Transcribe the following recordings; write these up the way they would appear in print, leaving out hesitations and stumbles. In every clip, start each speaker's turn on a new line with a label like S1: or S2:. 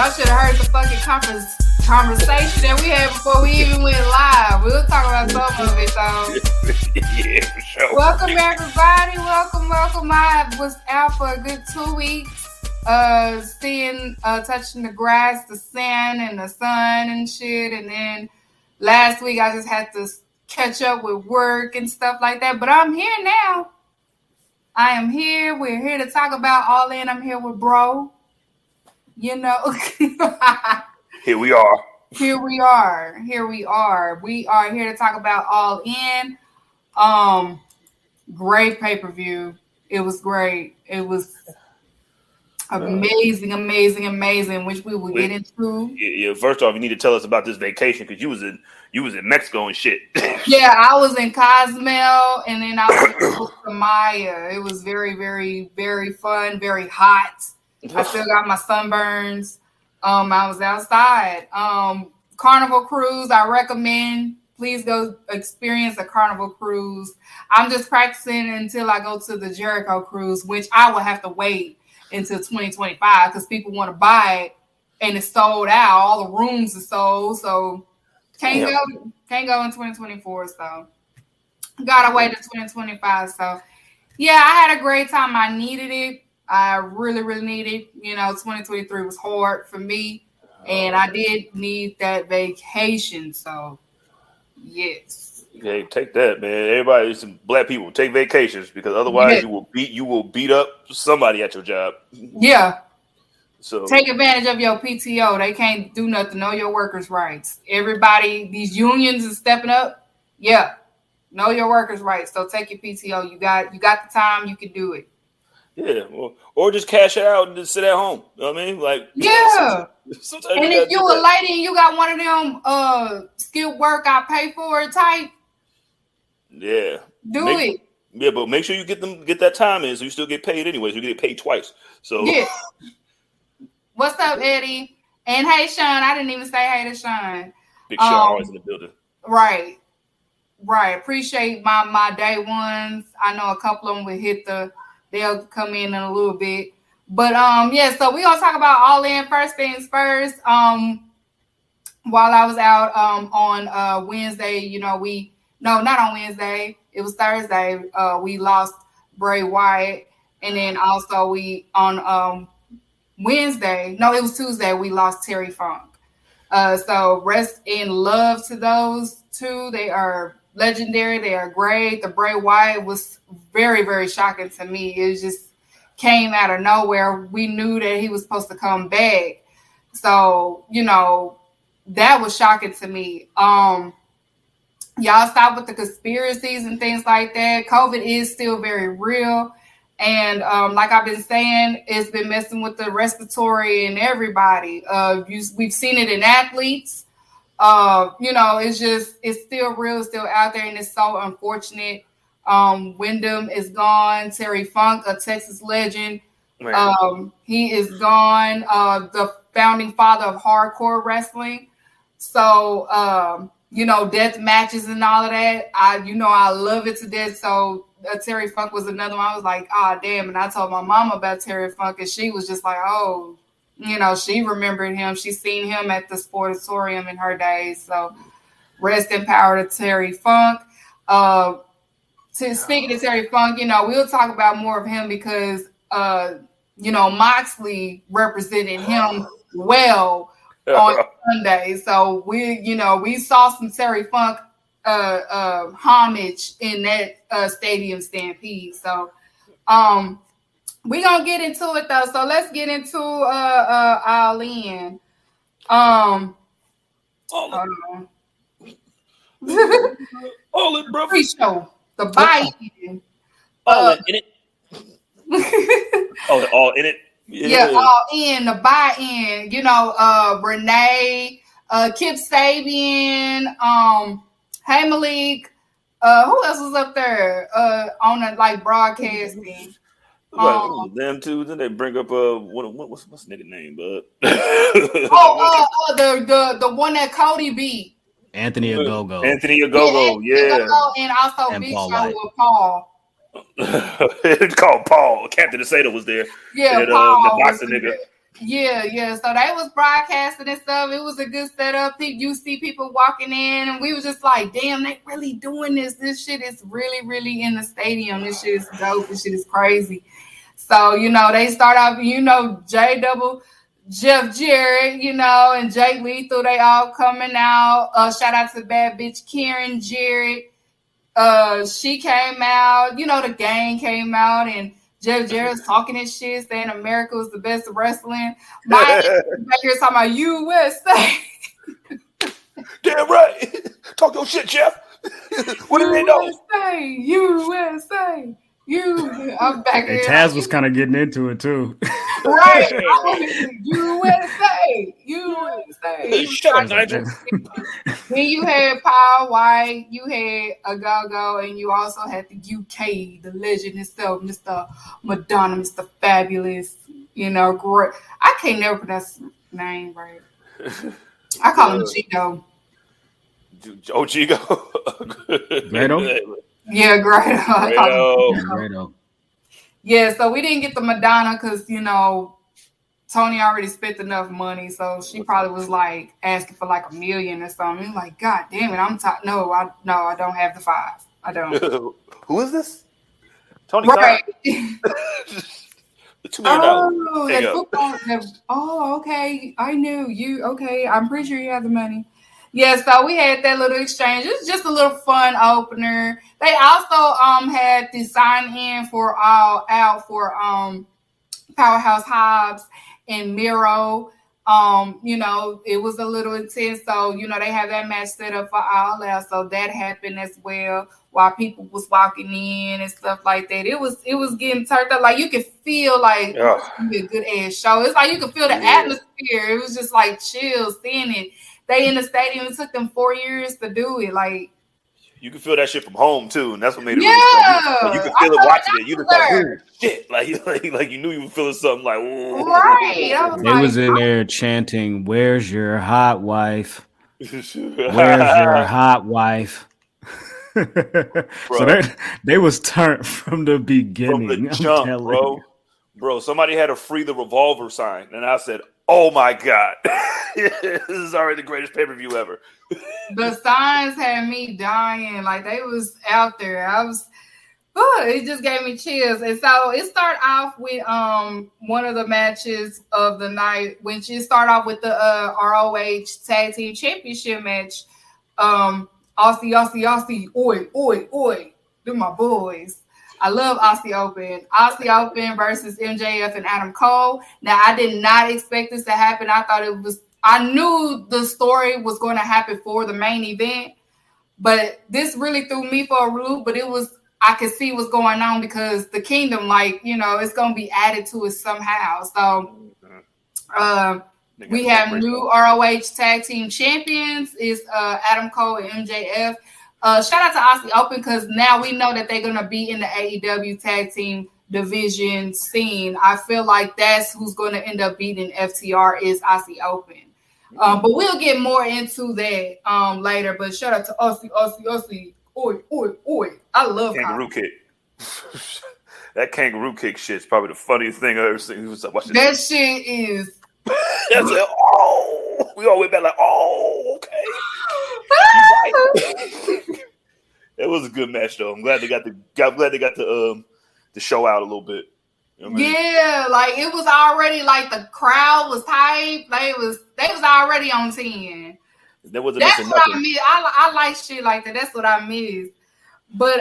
S1: Y'all should have heard the fucking conversation that we had before we even went live. We'll talk about some of it though.
S2: Yeah, for sure.
S1: Welcome everybody. Welcome. I was out for a good 2 weeks. Touching the grass, the sand, and the sun and shit. And then last week I just had to catch up with work and stuff like that. But I'm here now. I am here. We're here to talk about All In. I'm here with bro. You know.
S2: Here we are.
S1: We are here to talk about All In. Great pay-per-view. It was great. It was amazing, which we will get into.
S2: Yeah. First off, you need to tell us about this vacation because you was in Mexico and shit.
S1: Yeah, I was in Cozumel and then I was in Saraya. It was very, very, very fun, very hot. I still got my sunburns. I was outside. Carnival cruise, I recommend. Please go experience a Carnival cruise. I'm just practicing until I go to the Jericho cruise, which I will have to wait until 2025 because people want to buy it and it's sold out. All the rooms are sold, so can't go in 2024. So gotta wait until 2025. So yeah, I had a great time. I needed it. I really, really needed. 2023 was hard for me, and I did need that vacation. So yes.
S2: Okay, take that, man. Everybody, some black people take vacations because otherwise you will beat up somebody at your job.
S1: Yeah.
S2: So
S1: take advantage of your PTO. They can't do nothing. Know your workers' rights. Everybody, these unions are stepping up. Yeah. Know your workers' rights. So take your PTO. You got the time. You can do it.
S2: Yeah, or just cash it out and just sit at home. You know what I mean? Like
S1: yeah.
S2: Sometimes
S1: and if you a lady and you got one of them skilled work I pay for it type.
S2: Yeah.
S1: Do it.
S2: Yeah, but make sure you get that time in so you still get paid anyways. You get paid twice. So
S1: yeah. What's up, Eddie? And hey, Sean. I didn't even say hey to Sean.
S2: Big Sean always in the building.
S1: Right. Appreciate my day ones. I know a couple of them will they'll come in a little bit. But yeah, so we're gonna talk about All In. First things first. While I was out on Wednesday, not on Wednesday, it was Thursday. We lost Bray Wyatt, and then also we on Wednesday, no, it was Tuesday, we lost Terry Funk. So rest in love to those two. They are legendary. They are great. The Bray Wyatt was very, very shocking to me. It just came out of nowhere. We knew that he was supposed to come back. So, that was shocking to me. Y'all stop with the conspiracies and things like that. COVID is still very real. And like I've been saying, it's been messing with the respiratory and everybody. We've seen it in athletes. It's still real, it's still out there, and it's so unfortunate. Wyndham is gone. Terry Funk, a Texas legend, he is gone. The founding father of hardcore wrestling. So, death matches and all of that. I love it to death. So Terry Funk was another one. I was like, oh, damn. And I told my mama about Terry Funk, and she was just like, oh, she remembered him. She's seen him at the Sportatorium in her days. So rest in power to Terry Funk. Speaking of Terry Funk, we'll talk about more of him because, Moxley represented him well on Sunday. So we saw some Terry Funk homage in that stadium stampede. So we're gonna get into it though. So let's get into All In. All
S2: In, bro.
S1: Pre-show. The buy-in.
S2: All in it. All in it.
S1: Yeah, All In, the buy-in. Renee, Kip Sabian, Hey Malik. Who else was up there on the broadcasting?
S2: Them two. Then they bring up what's the nigga name, bud?
S1: The one that Cody beat.
S3: Anthony Ogogo.
S2: Yeah.
S1: And also
S3: and
S1: Big
S3: Paul
S1: Show
S3: White.
S1: with Paul.
S2: It's called Paul. Captain Asada was there.
S1: Yeah,
S2: and,
S1: Paul
S2: the boxing nigga.
S1: Yeah. So they was broadcasting and stuff. It was a good setup. You see people walking in, and we was just like, damn, they really doing this. This shit is really, really in the stadium. This shit is dope. This shit is crazy. So, they start off, Jeff Jarrett, and Jake Lethal, they all coming out. Shout out to bad bitch Karen Jarrett. She came out, the gang came out, and Jeff Jarrett's talking his shit, saying America was the best of wrestling. My back here talking about USA.
S2: Damn right. Talk your shit, Jeff. What do they know?
S1: USA. I'm back here.
S3: Taz was kind of getting into it too.
S1: Right. USA.
S2: Shut up, Nigel.
S1: Then you had Paul White, you had a Go-Go, and you also had the UK, the legend himself, Mr. Madonna, Mr. Fabulous. Great. I can't never pronounce his name right. I call him Chico.
S2: Oh, Chico.
S3: Grado?
S1: Yeah, Grado.
S3: Grado.
S1: Yeah, so we didn't get the Madonna because, Tony already spent enough money, so she probably was like asking for like $1 million or something. Like, God damn it, I'm tired. No, I don't have the 5. I don't.
S2: Who is this? Tony
S1: right.
S2: The $2 million.
S1: Oh, that football. Okay. I knew you. Okay, I'm pretty sure you have the money. Yeah, so we had that little exchange. It was just a little fun opener. They also had the sign in for All Out for Powerhouse Hobbs and Miro. It was a little intense. So, they have that match set up for All Out. So that happened as well while people was walking in and stuff like that. It was getting turned up. Like you could feel like it was gonna be a good ass show. It's like you could feel the atmosphere. It was just like chill seeing it. They in the stadium. It took them 4 years to do it. Like
S2: you can feel that shit from home too, and that's what made it.
S1: Yeah,
S2: you can feel it watching it. You just like, oh, shit, like you knew you were feeling something like, whoa.
S1: Right.
S3: They was in there chanting, "Where's your hot wife? Where's your hot wife?" So they was turned from the beginning.
S2: From the jump, bro. Somebody had to free the revolver sign, and I said, "Oh my god, this is already the greatest pay-per-view ever."
S1: The signs had me dying. Like they was out there. It just gave me chills. And so it started off with one of the matches of the night when she started off with the ROH Tag Team Championship match. Aussie, oi. They're my boys. I love Aussie Open. Aussie Open versus MJF and Adam Cole. Now, I did not expect this to happen. I knew the story was going to happen for the main event, but this really threw me for a loop. But I could see what's going on because the Kingdom, it's going to be added to it somehow. So, we have new ROH Tag Team Champions. It's Adam Cole and MJF. Shout out to Aussie Open because now we know that they're going to be in the AEW Tag Team division scene. I feel like that's who's going to end up beating FTR is Aussie Open. But we'll get more into that later. But shout out to Aussie. Oi. I love
S2: kangaroo kick. That kangaroo kick shit is probably the funniest thing I've ever seen.
S1: That shit is.
S2: That's like, we all went back like, okay. It was a good match though. I'm glad they got the show out a little bit. You know what I mean?
S1: Yeah, like it was already like the crowd was hype. They was already on 10.
S2: That wasn't
S1: That's
S2: missing
S1: what
S2: nothing.
S1: I miss. I like shit like that. That's what I miss. But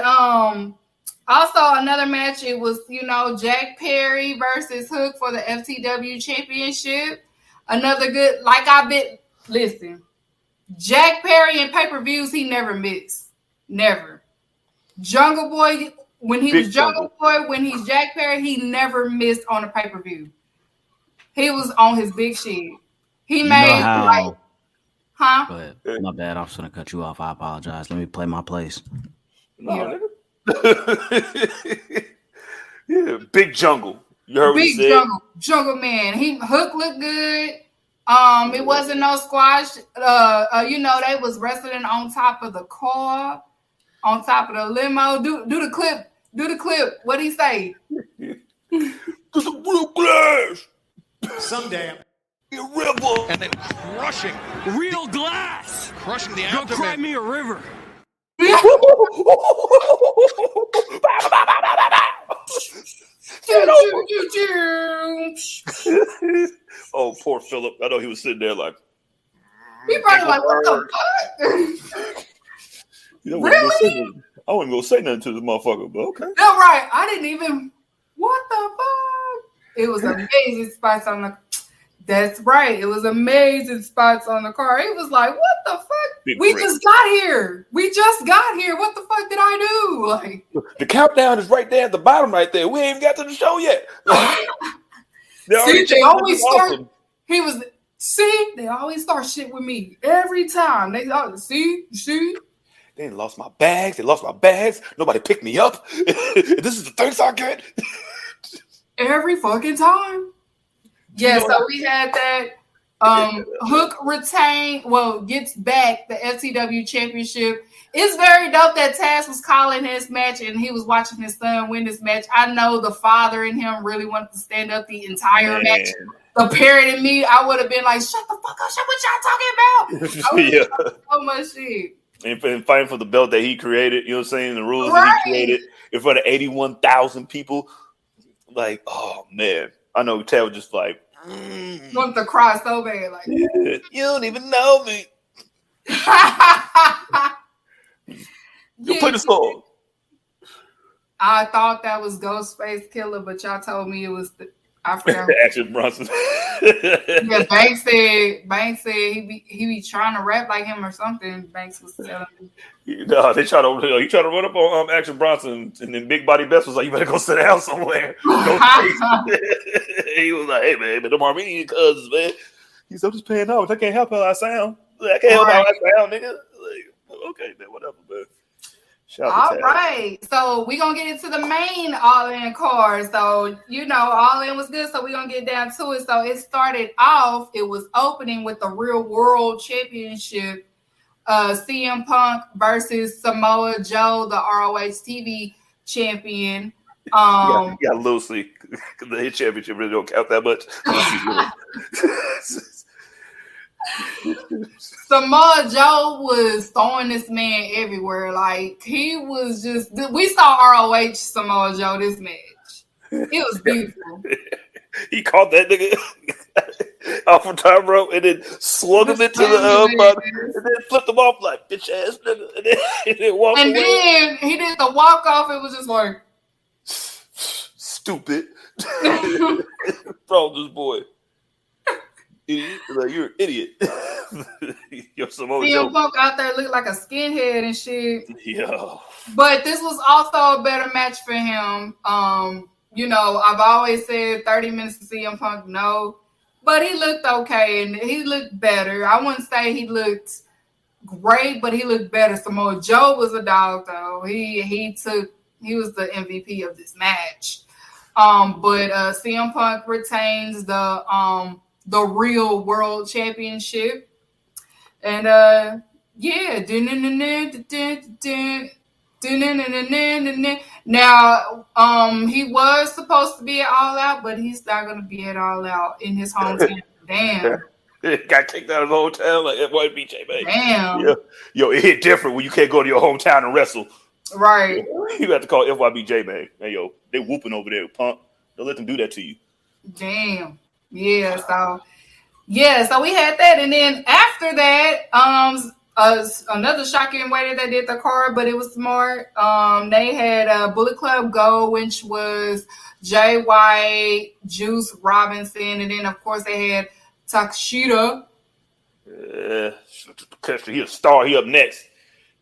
S1: also another match. It was Jack Perry versus Hook for the FTW Championship. Another good. Listen, Jack Perry in pay-per-views he never missed. Never. Jungle Boy. When he was Jungle Boy, when he's Jack Perry, he never missed on a pay-per-view. He was on his big shit. He made
S3: Go ahead.
S1: Yeah.
S3: My bad. I was going to cut you off. I apologize. Let me play my place.
S2: No, yeah, Big Jungle. You heard what he said?
S1: Jungle man. Hook looked good. It wasn't no squash. They was wrestling on top of the car, on top of the limo. Do the clip. What he say?
S2: To the blue glass.
S4: someday.
S2: You rebel.
S4: And then crushing
S5: Real glass.
S4: the
S5: Go
S4: abdomen.
S5: cry me a river.
S2: Oh, poor Philip. I know he was sitting there like.
S1: He probably like, what the fuck?
S2: Really? I wasn't gonna say nothing to this motherfucker, but okay.
S1: No, right. I didn't even. What the fuck? It was amazing spots on the. That's right. It was amazing spots on the car. It was like, what the fuck? We just got here. What the fuck did I do? Like
S2: the countdown is right there at the bottom, right there. We ain't even got to the show yet.
S1: They always start. Awesome. They always start shit with me every time. They see.
S2: They lost my bags. Nobody picked me up. This is the thanks I get.
S1: Every fucking time. Yeah, so we had that. Hook gets back the FTW championship. It's very dope that Taz was calling his match and he was watching his son win this match. I know the father in him really wanted to stand up the entire match. The parent in me, I would have been like, shut the fuck up, shut what y'all talking about. So much shit.
S2: And fighting for the belt that he created, you know what I'm saying? The rules that he created in front of 81,000 people. Like, oh man. I know Ted was just like,
S1: want to cry so bad. Like,
S2: you don't even know me. Play the song.
S1: I thought that was Ghostface Killer, but y'all told me it was I forgot.
S2: Action Bronson.
S1: Yeah, Banks said he be trying to rap like him or something. Banks was telling me.
S2: No, he tried to run up on Action Bronson, and then Big Body Best was like, "You better go sit down somewhere." He was like, "Hey man, but them Armenian cousins, man." He's I'm just paying homage. I can't help how I sound. I can't help how I sound, nigga. Like, okay, man, whatever, man.
S1: All right, so we're going to get into the main All In card. So, All In was good, so we're going to get down to it. So, it started off, it was opening with the Real World Championship, CM Punk versus Samoa Joe, the ROH TV champion.
S2: Yeah, loosely. The championship really don't count that much.
S1: Samoa Joe was throwing this man everywhere. Like, he was just... We saw ROH Samoa Joe this match. It was beautiful.
S2: He caught that nigga off of top rope and then swung him into the bottom and then flipped him off like, bitch ass nigga. And then walked away.
S1: Then he did the walk off. It was just like...
S2: Stupid. Bro, this boy. Idiot. Like, you're an idiot. You're
S1: CM Punk out there looked like a skinhead and shit.
S2: Yeah.
S1: But this was also a better match for him. I've always said 30 minutes to CM Punk, no. But he looked okay and he looked better. I wouldn't say he looked great, but he looked better. Samoa Joe was a dog though. He was the MVP of this match. But CM Punk retains the Real World Championship. And now he was supposed to be at All Out, but he's not gonna be at All Out in his hometown. Damn.
S2: Got kicked out of the hotel like FYBJ, man.
S1: Damn.
S2: Yeah. Yo, it hit different when you can't go to your hometown and wrestle.
S1: Right.
S2: You have to call FYBJ, man. Hey, yo, they whooping over there, Punk. Don't let them do that to you.
S1: Damn. Yeah, so we had that. And then after that, another shocking way that they did the card, but it was smart. They had Bullet Club Gold, which was Jay White, Juice Robinson, and then of course they had Takeshita.
S2: He a star. He up next.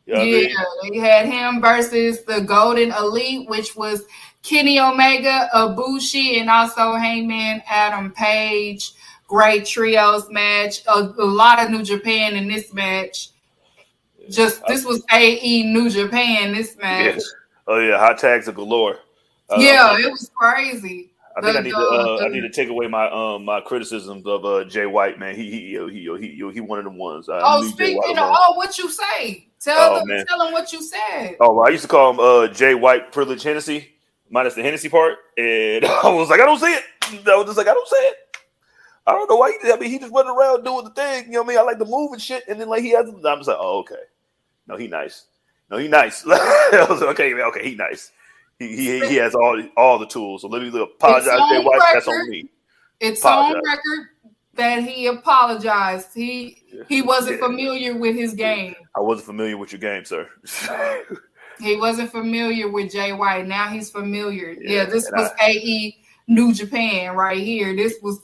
S2: You know
S1: They had him versus the Golden Elite, which was Kenny Omega, Ibushi, and also Hangman Adam Page. Great trios match. A lot of New Japan in this match. This was AE New Japan, this match.
S2: Yeah. Oh, yeah. Hot tags are galore.
S1: It was crazy.
S2: I think I need to take away my criticisms of Jay White, man. He one of them ones.
S1: Speaking of what you say, tell them what you said.
S2: Oh, well, I used to call him Jay White Privilege Hennessy, minus the Hennessy part, and I was like, I don't see it. I was just like, I don't see it. I don't know why he did. I mean, he just running around doing the thing. You know what I mean? I like the move and shit. And then like he has, I'm just like, oh, okay. No, he nice. No, he nice. I was like, okay, he nice. He has all the tools. So let me apologize. Their wife. That's on me.
S1: It's on record that he apologized. He wasn't familiar with his game.
S2: I wasn't familiar with your game, sir.
S1: He wasn't familiar with Jay White. Now he's familiar. Yeah, this was AE New Japan right here. This was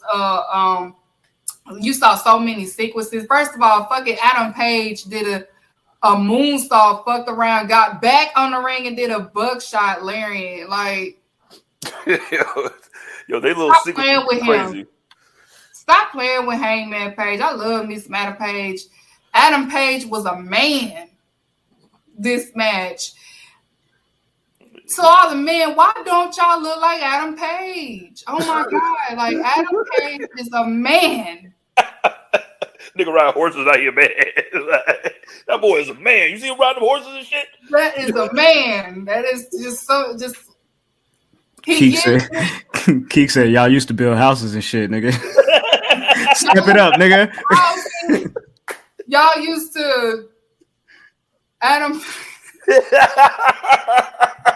S1: you saw so many sequences. First of all, fucking Adam Page did a moonsault, fucked around, got back on the ring and did a buckshot lariat. Like,
S2: yo, they little sequences with crazy.
S1: Him. Stop playing with Hangman Page. I love me some Adam Page. Adam Page was a man this match. So all the men, why don't y'all look like Adam Page? Oh my God. Like, Adam Page is a man.
S2: Nigga ride horses out here, man. That boy is a man. You see him riding horses and shit?
S1: That is a man. That is just
S3: Keeks said, y'all used to build houses and shit, nigga. Step it up, nigga.
S1: Y'all used to Adam.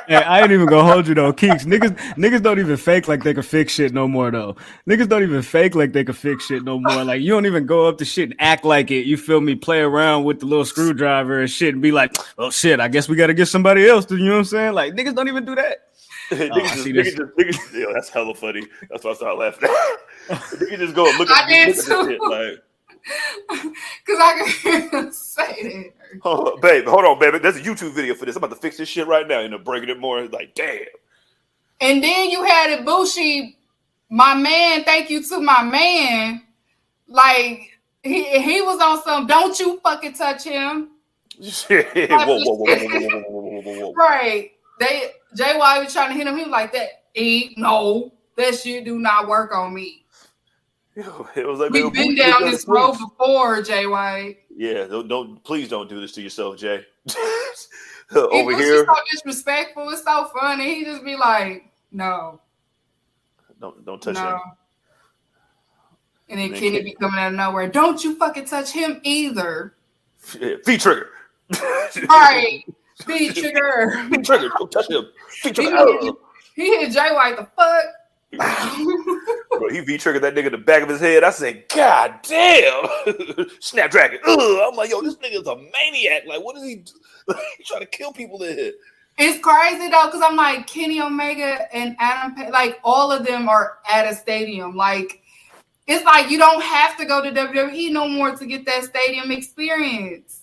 S3: Hey, I ain't even gonna hold you though, Keeks. Niggas don't even fake like they can fix shit no more though. Niggas don't even fake like they can fix shit no more. Like you don't even go up to shit and act like it. You feel me? Play around with the little screwdriver and shit and be like, oh shit, I guess we gotta get somebody else to, you know what I'm saying? Like niggas don't even do that.
S2: Niggas, yo, that's hella funny. That's why I started laughing. Niggas just go and look at this shit like.
S1: Cause I can hear him say that.
S2: Oh, babe, hold on, baby. There's a YouTube video for this. I'm about to fix this shit right now and breaking it more. Like, damn.
S1: And then you had Ibushi, my man. Thank you to my man. Like he was on some. Don't you fucking touch him.
S2: Whoa.
S1: Right. Jay White was trying to hit him. He was like that. No, that shit do not work on me.
S2: It was like,
S1: we've been down this road before, Jay White.
S2: Yeah, please don't do this to yourself, Jay.
S1: Over here, so disrespectful. It's so funny. He just be like, "No,
S2: don't touch him."
S1: And then Kenny be coming out of nowhere. Don't you fucking touch him either.
S2: Yeah, feet trigger.
S1: Right, feet trigger.
S2: Feet trigger. Don't touch him. Feet trigger.
S1: He hit Jay White. The fuck.
S2: Bro, he V-triggered that nigga in the back of his head. I said, God damn. Snapdragon. I'm like, yo, this nigga's a maniac. Like, what is he do? He trying to kill people in here.
S1: It's crazy though, because I'm like, Kenny Omega and Adam Page, like all of them are at a stadium. Like, it's like you don't have to go to WWE no more to get that stadium experience.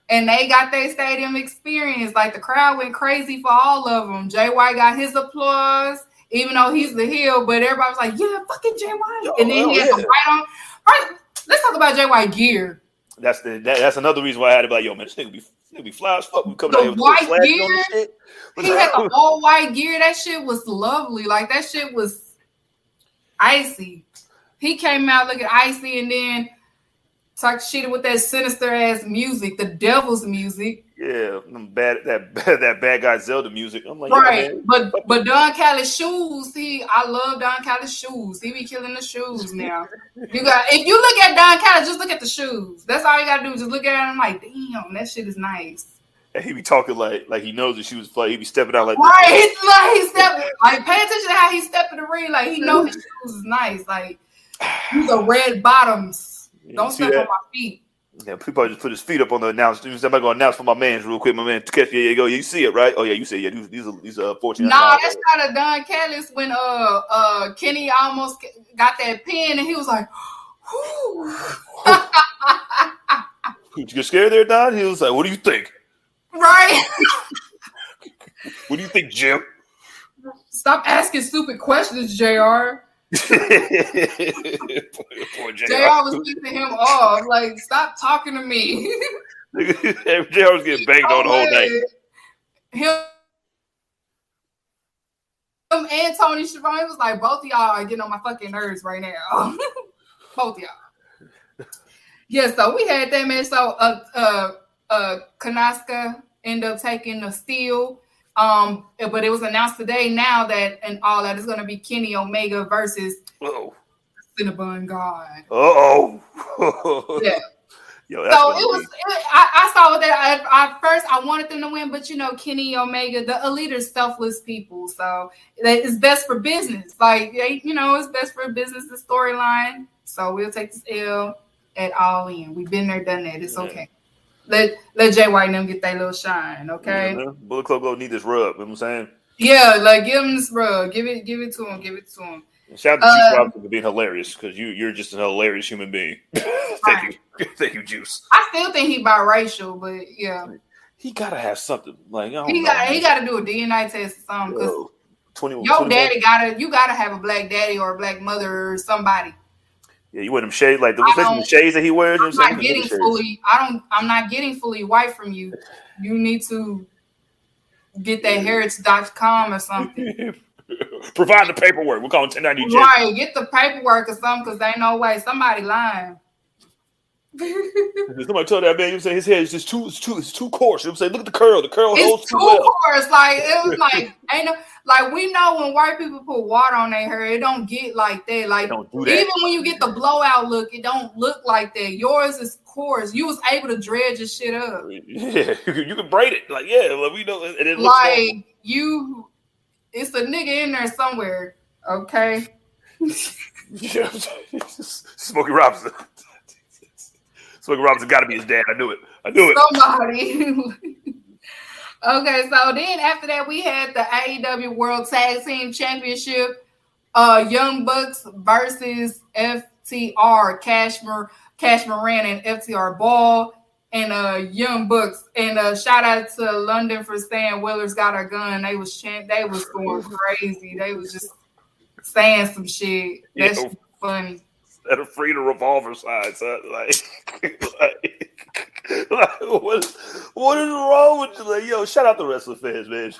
S1: And they got their stadium experience. Like the crowd went crazy for all of them. Jay White got his applause. Even though he's the heel, but everybody was like, yeah, fucking Jay White. And then he had the white on. Right, let's talk about Jay White gear.
S2: That's another reason why I had to be like, yo, man, this nigga be fly as fuck. We coming out here with
S1: white gear. He had the all white gear. That shit was lovely. Like, that shit was icy. He came out looking icy and then talk shit with that sinister ass music, the devil's music.
S2: Yeah, that bad guy Zelda music. I'm like,
S1: right, yeah, but Don Callis shoes. I love Don Callis shoes. He be killing the shoes now. If you look at Don Callis, just look at the shoes. That's all you gotta do. Just look at it. I'm like, damn, that shit is nice.
S2: And he be talking like he knows the shoes play. He be stepping out like
S1: right. It's like he stepping. Like pay attention to how he stepped in the ring. Like he knows his shoes is nice. Like these are red bottoms. Don't step on my feet.
S2: Yeah, people just put his feet up on the announcement. Somebody gonna announce for my man real quick. My man, catch me. There you go. You see it, right? Oh yeah, you see it. Yeah, these are 14.
S1: Nah, that's not a Don Callis when Kenny almost got that pin and he was like,
S2: Did you get scared there, Don? He was like, "What do you think?"
S1: Right.
S2: What do you think, Jim?
S1: Stop asking stupid questions, JR.
S2: Poor
S1: JR was pissing him off. Like, stop talking to me.
S2: JR was getting banged on the whole night.
S1: Him and Tony Schiavone was like, both of y'all are getting on my fucking nerves right now. Both of y'all. Yeah, so we had that match. So Kanaska ended up taking the steal. But it was announced today now that and all that is going to be Kenny Omega versus Cinnabon God.
S2: Uh-oh.
S1: Yeah.
S2: Yo, that's
S1: So
S2: gonna
S1: it was.
S2: be.
S1: I saw that. At first, I wanted them to win, but Kenny Omega, the Elite are selfless people, so it's best for business. Like it's best for business. The storyline. So we'll take this L at All In. We've been there, done that. It's okay. Let Jay White and them get their little shine. Okay.
S2: Yeah, man. Bullet Club gonna need this rub. You know what I'm saying?
S1: Yeah, like give him this rub. Give it to him. Give it to him.
S2: Shout out to Juice Robinson for being hilarious because you're just an hilarious human being. Thank you, Juice.
S1: I still think he biracial, but yeah,
S2: he gotta have something like
S1: he got to do a DNA test or something because
S2: 21.
S1: Daddy gotta have a black daddy or a black mother or somebody.
S2: Yeah, you wear them shades like the shades that he wears.
S1: I'm not getting fully white from you. You need to get that heritage.com or something.
S2: Provide the paperwork. We're calling 1090J.
S1: Right, get the paperwork or something because ain't no way somebody lying.
S2: Somebody told that man, you say his head is just too coarse. You say, look at the curl. The curl holds too well.
S1: Coarse. Like it was like ain't no, like we know when white people put water on their hair, it don't get like that. Like
S2: don't do that.
S1: Even when you get the blowout look, it don't look like that. Yours is coarse. You was able to dredge your shit up.
S2: Yeah, you can braid it. Like we know it. It looks
S1: like
S2: normal.
S1: you. It's a nigga in there somewhere, okay?
S2: Yeah, Smokey Robinson. Smokey Robinson got to be his dad. I knew it.
S1: Somebody. Okay, so then after that, we had the AEW World Tag Team Championship. Young Bucks versus FTR, Cash Moran and FTR Ball. And Young Bucks, and shout out to London for saying Willer's got a gun. They was going crazy. They was just saying some shit. That's funny.
S2: At a free the revolver side, son. What is wrong with you? Like, shout out to wrestling fans, man.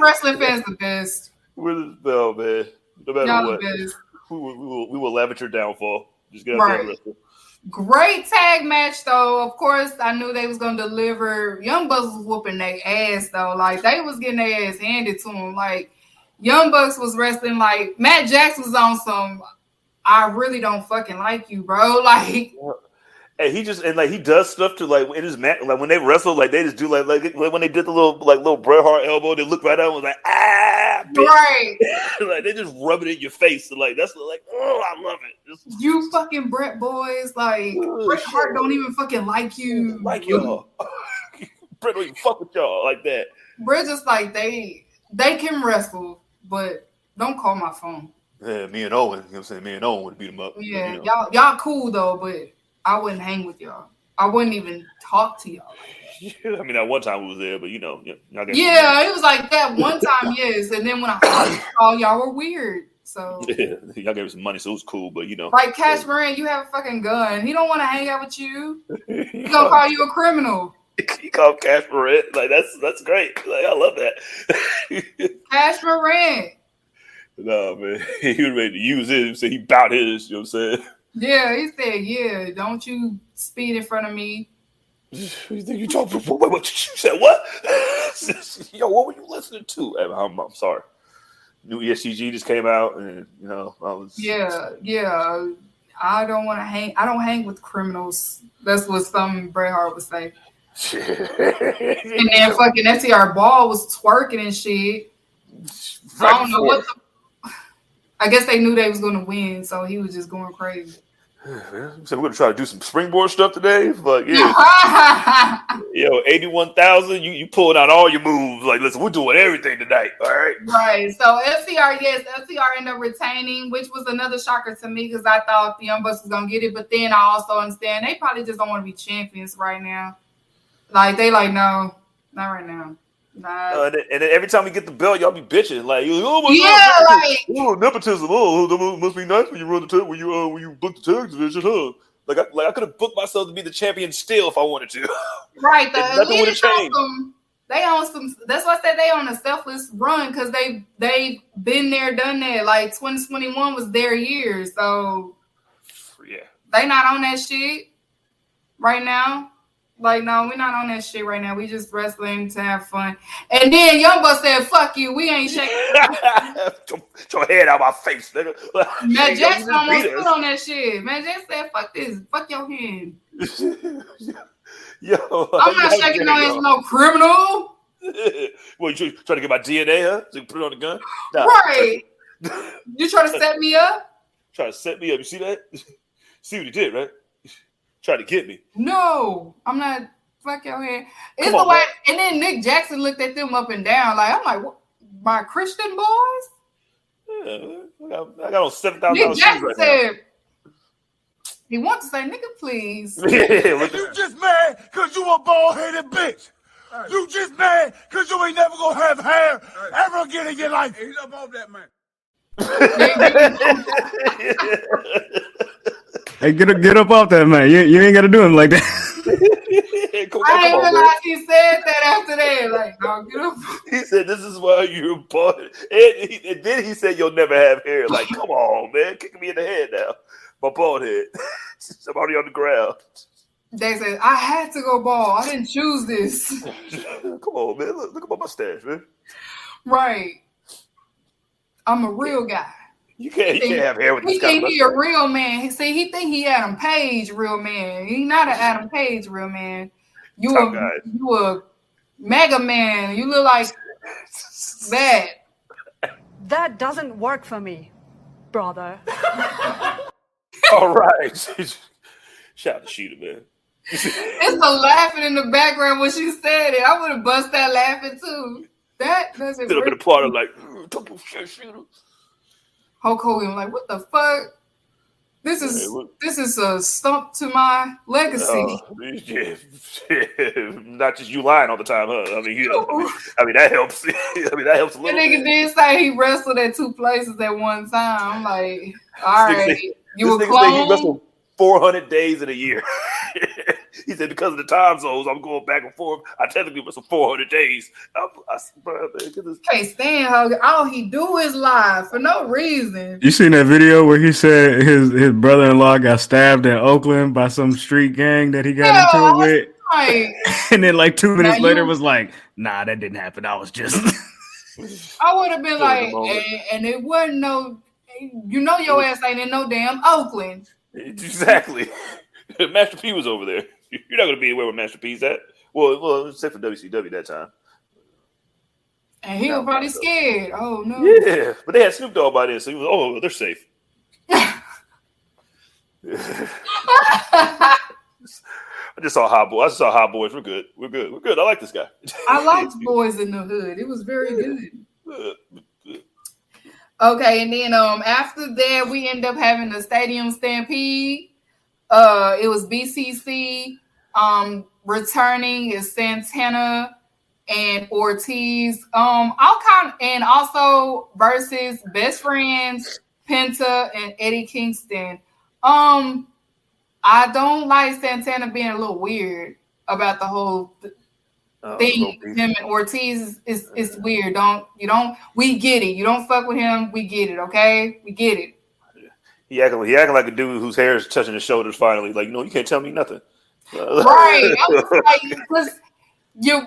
S1: Wrestling fans the best.
S2: We're the best, man. No matter
S1: Y'all
S2: what,
S1: the best.
S2: we will laugh at your downfall. Just get out there and wrestle.
S1: Great tag match, though. Of course, I knew they was going to deliver. Young Bucks was whooping their ass, though. Like, they was getting their ass handed to them. Like, Young Bucks was wrestling like Matt Jackson was on some, I really don't fucking like you, bro. Like,
S2: and he does stuff to like in his match, like when they wrestle, like they just do like when they did the little Bret Hart elbow, they look right at him and was like, bitch.
S1: Right.
S2: Like they just rub it in your face. So, like that's like, oh, I love it.
S1: You fucking Bret boys, like Bret Hart don't even fucking like you.
S2: Like y'all. Bret don't even fuck with y'all like that.
S1: Bret just like they can wrestle, but don't call my phone.
S2: Yeah, me and Owen, you know what I'm saying? Me and Owen would beat him up.
S1: Yeah, y'all cool though, but I wouldn't hang with y'all. I wouldn't even talk to y'all.
S2: Yeah, I mean, that one time we was there, but
S1: it was like that one time, yes. And then when I saw y'all were weird. So
S2: yeah, y'all gave us some money, so it was cool. But
S1: like Cash Moran, you have a fucking gun. He don't want to hang out with you. He gonna call you a criminal.
S2: He called Cash Moran. Like that's great. Like I love that.
S1: Cash Moran.
S2: No man, he was ready to use it. He said he bout his. You know what I'm saying? Yeah,
S1: he said, "Yeah, don't you speed in front of me."
S2: You think you talking? What you said? What? Yo, what were you listening to? I'm sorry. New ESCG just came out, and I was.
S1: Yeah. I don't want to hang. I don't hang with criminals. That's what some Bret Hart would say. And then fucking FTR Ball was twerking and shit. I don't know what. I guess they knew they was going to win, so he was just going crazy.
S2: So we're gonna try to do some springboard stuff today, but yeah, 81,000. You pulling out all your moves. Like, listen, we're doing everything tonight. All right.
S1: Right. So FTR ended up retaining, which was another shocker to me because I thought the Young Bucks was gonna get it, but then I also understand they probably just don't want to be champions right now. Like they no, not right now. Nah.
S2: And then every time we get the belt, y'all be bitching like, "Oh my
S1: God,
S2: nepotism! Oh, that must be nice when you run the when you book the tag division, huh?" Like I could have booked myself to be the champion still if I wanted to.
S1: Right,
S2: nothing would have changed.
S1: They on some. That's why I said they on a selfless run because they've been there, done that. Like 2021 was their year, so
S2: yeah,
S1: they not on that shit right now. Like, no, we're not on that shit right now. We just wrestling to have fun. And then Young Buck said, fuck you. We ain't shaking.
S2: Get your head out my face, nigga.
S1: Matt Jackson almost put on that shit. Matt Jackson said, fuck this. Fuck your hand.
S2: Yo,
S1: I'm not shaking no hands with no criminal.
S2: What, you trying to get my DNA, huh? So you put it on the gun? Nah.
S1: Right. You trying to set me up?
S2: Trying to set me up. You see that? See what he did, right? Trying to get me.
S1: No, I'm not. Fuck your hand. It's the way. And then Nick Jackson looked at them up and down. Like, I'm like, what? My Christian boys?
S2: Yeah, I got on $7,000.
S1: Nick Jackson said, he wants to say, nigga, please.
S5: You just mad because you a bald-headed bitch. You just mad because you ain't never gonna have hair ever again in your life. He's above that, man.
S3: Hey, get up off that, man. You ain't got to do him like that.
S1: I didn't realize he said that after that. Like, no, get up.
S2: He said, this is why you're bald. And then he said, you'll never have hair. Like, come on, man. Kicking me in the head now. My bald head. I'm already on the ground.
S1: They said, I had to go bald. I didn't choose this.
S2: Come on, man. Look at my mustache, man.
S1: Right. I'm a real guy.
S2: You can't have hair with this
S1: guy. He
S2: kind of
S1: think he a real man. He think he Adam Page real man. He not an Adam Page real man. You a mega man. You look like that.
S4: That doesn't work for me, brother.
S2: All right. Shout out to Sheeta, man.
S1: It's a laughing in the background when she said it. I would have bust that laughing too. That doesn't
S2: work. Been a part of like, talk about shit, Sheeta.
S1: Hulk Hogan, like, what the fuck? This is a stump to my legacy.
S2: Yeah. Not just you lying all the time, huh? I mean, that helps. That helps a little.
S1: The nigga did say he wrestled at 2 places at one time. I'm like, all right, you a clone?
S2: He wrestled 400 days in a year. He said because of the time zones, I'm going back and forth. I technically wrestled 400 days.
S1: Can't stand Hogan. All he do is lie for no reason.
S3: You seen that video where he said his brother-in-law got stabbed in Oakland by some street gang that he got into it with?
S1: Right.
S3: And then like 2 minutes later was like, nah, that didn't happen. I was just...
S1: I would have been like, and it wasn't no... You know your ass ain't in no damn Oakland.
S2: Exactly. Master P was over there. You're not going to be anywhere where Master P's at. Well, except for WCW that time.
S1: And he was probably scared. Oh, no.
S2: Yeah, but they had Snoop Dogg by then, so he was, they're safe. I just saw Hot Boys. We're good. I like this guy.
S1: I liked Boys in the Hood. It was very good. Okay, and then after that, we end up having the Stadium Stampede. It was BCC. Returning is Santana and Ortiz. And also versus Best Friends, Penta and Eddie Kingston. I don't like Santana being a little weird about the whole thing. Him and Ortiz is weird. We get it. You don't fuck with him. We get it. Okay, we get it.
S2: He acting like a dude whose hair is touching his shoulders. Finally, like, you can't tell me nothing.
S1: Right. I was like, because you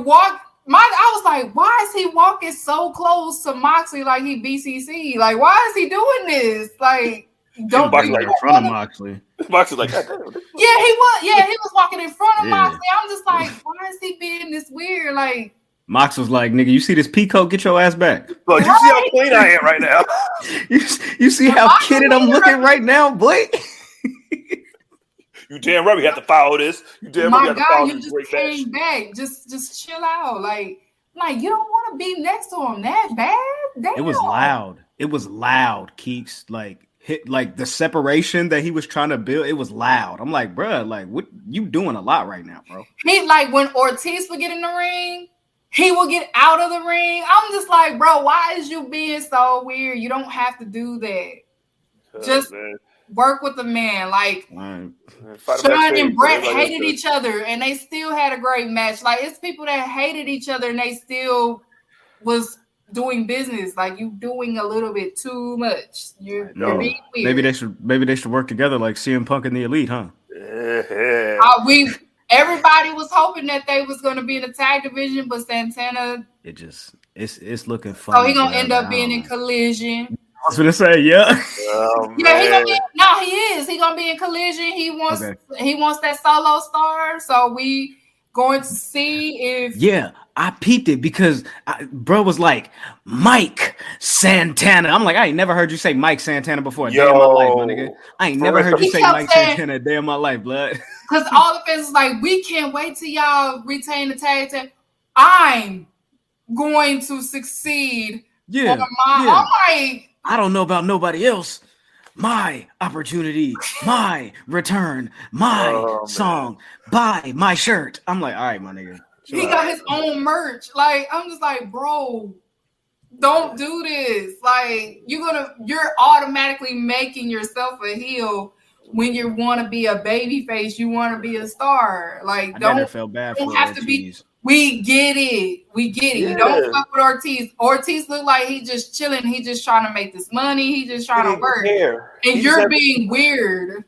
S1: walk. I was like, why is he walking so close to Moxley like he BCC? Like, why is he doing this? Like, don't be
S3: like in front of Moxley.
S2: Moxley's like, God damn.
S1: Yeah, he was. Yeah, he was walking in front of Moxley. I'm just like, why is he being this weird? Like,
S3: Mox was like, nigga, you see this peacoat? Get your ass back.
S2: Look, you see how clean I am right now.
S3: you see how kidded I'm looking right now, boy?
S2: You damn right we have to follow this. You damn right we have to follow this.
S1: You just came back. Just chill out. Like you don't want to be next to him that bad. Damn.
S3: It was loud. Keeks, like the separation that he was trying to build. It was loud. I'm like, bro, like what you doing a lot right now, bro.
S1: He like when Ortiz would get in the ring, he will get out of the ring. I'm just like, bro, why is you being so weird? You don't have to do that. Just work with the man. Like, Sean and Brett hated each other, and they still had a great match. Like, it's people that hated each other, and they still was doing business. Like, you doing a little bit too much. You're being weird.
S3: Maybe they should work together like CM Punk and the Elite, huh?
S2: Yeah.
S1: everybody was hoping that they was going to be in the tag division, but Santana.
S3: It's looking fun.
S1: So he gonna end up being in Collision.
S3: I was gonna say, yeah.
S2: Oh,
S1: Yeah,
S2: man.
S1: he is. He gonna be in Collision. He wants that solo star. So we going to see if
S3: I peeped it because bro was like Mike Santana. I'm like, I ain't never heard you say Mike Santana before a day in my life, my nigga. I ain't never heard you say Mike Santana a day in my life, blood.
S1: Because all the fans was like, we can't wait till y'all retain the tag team. I'm going to succeed. I'm like,
S3: I don't know about nobody else. My opportunity, my return, my song, buy my shirt. I'm like, all right, my nigga.
S1: He got his own merch. Like, I'm just like, bro, don't do this. Like, you're automatically making yourself a heel when you want to be a baby face. You want to be a star. Like,
S3: I never felt bad for Ortiz.
S1: We get it. Yeah. You don't fuck with Ortiz. Ortiz look like he just chilling. He just trying to make this money. He just trying to work. And you're being weird.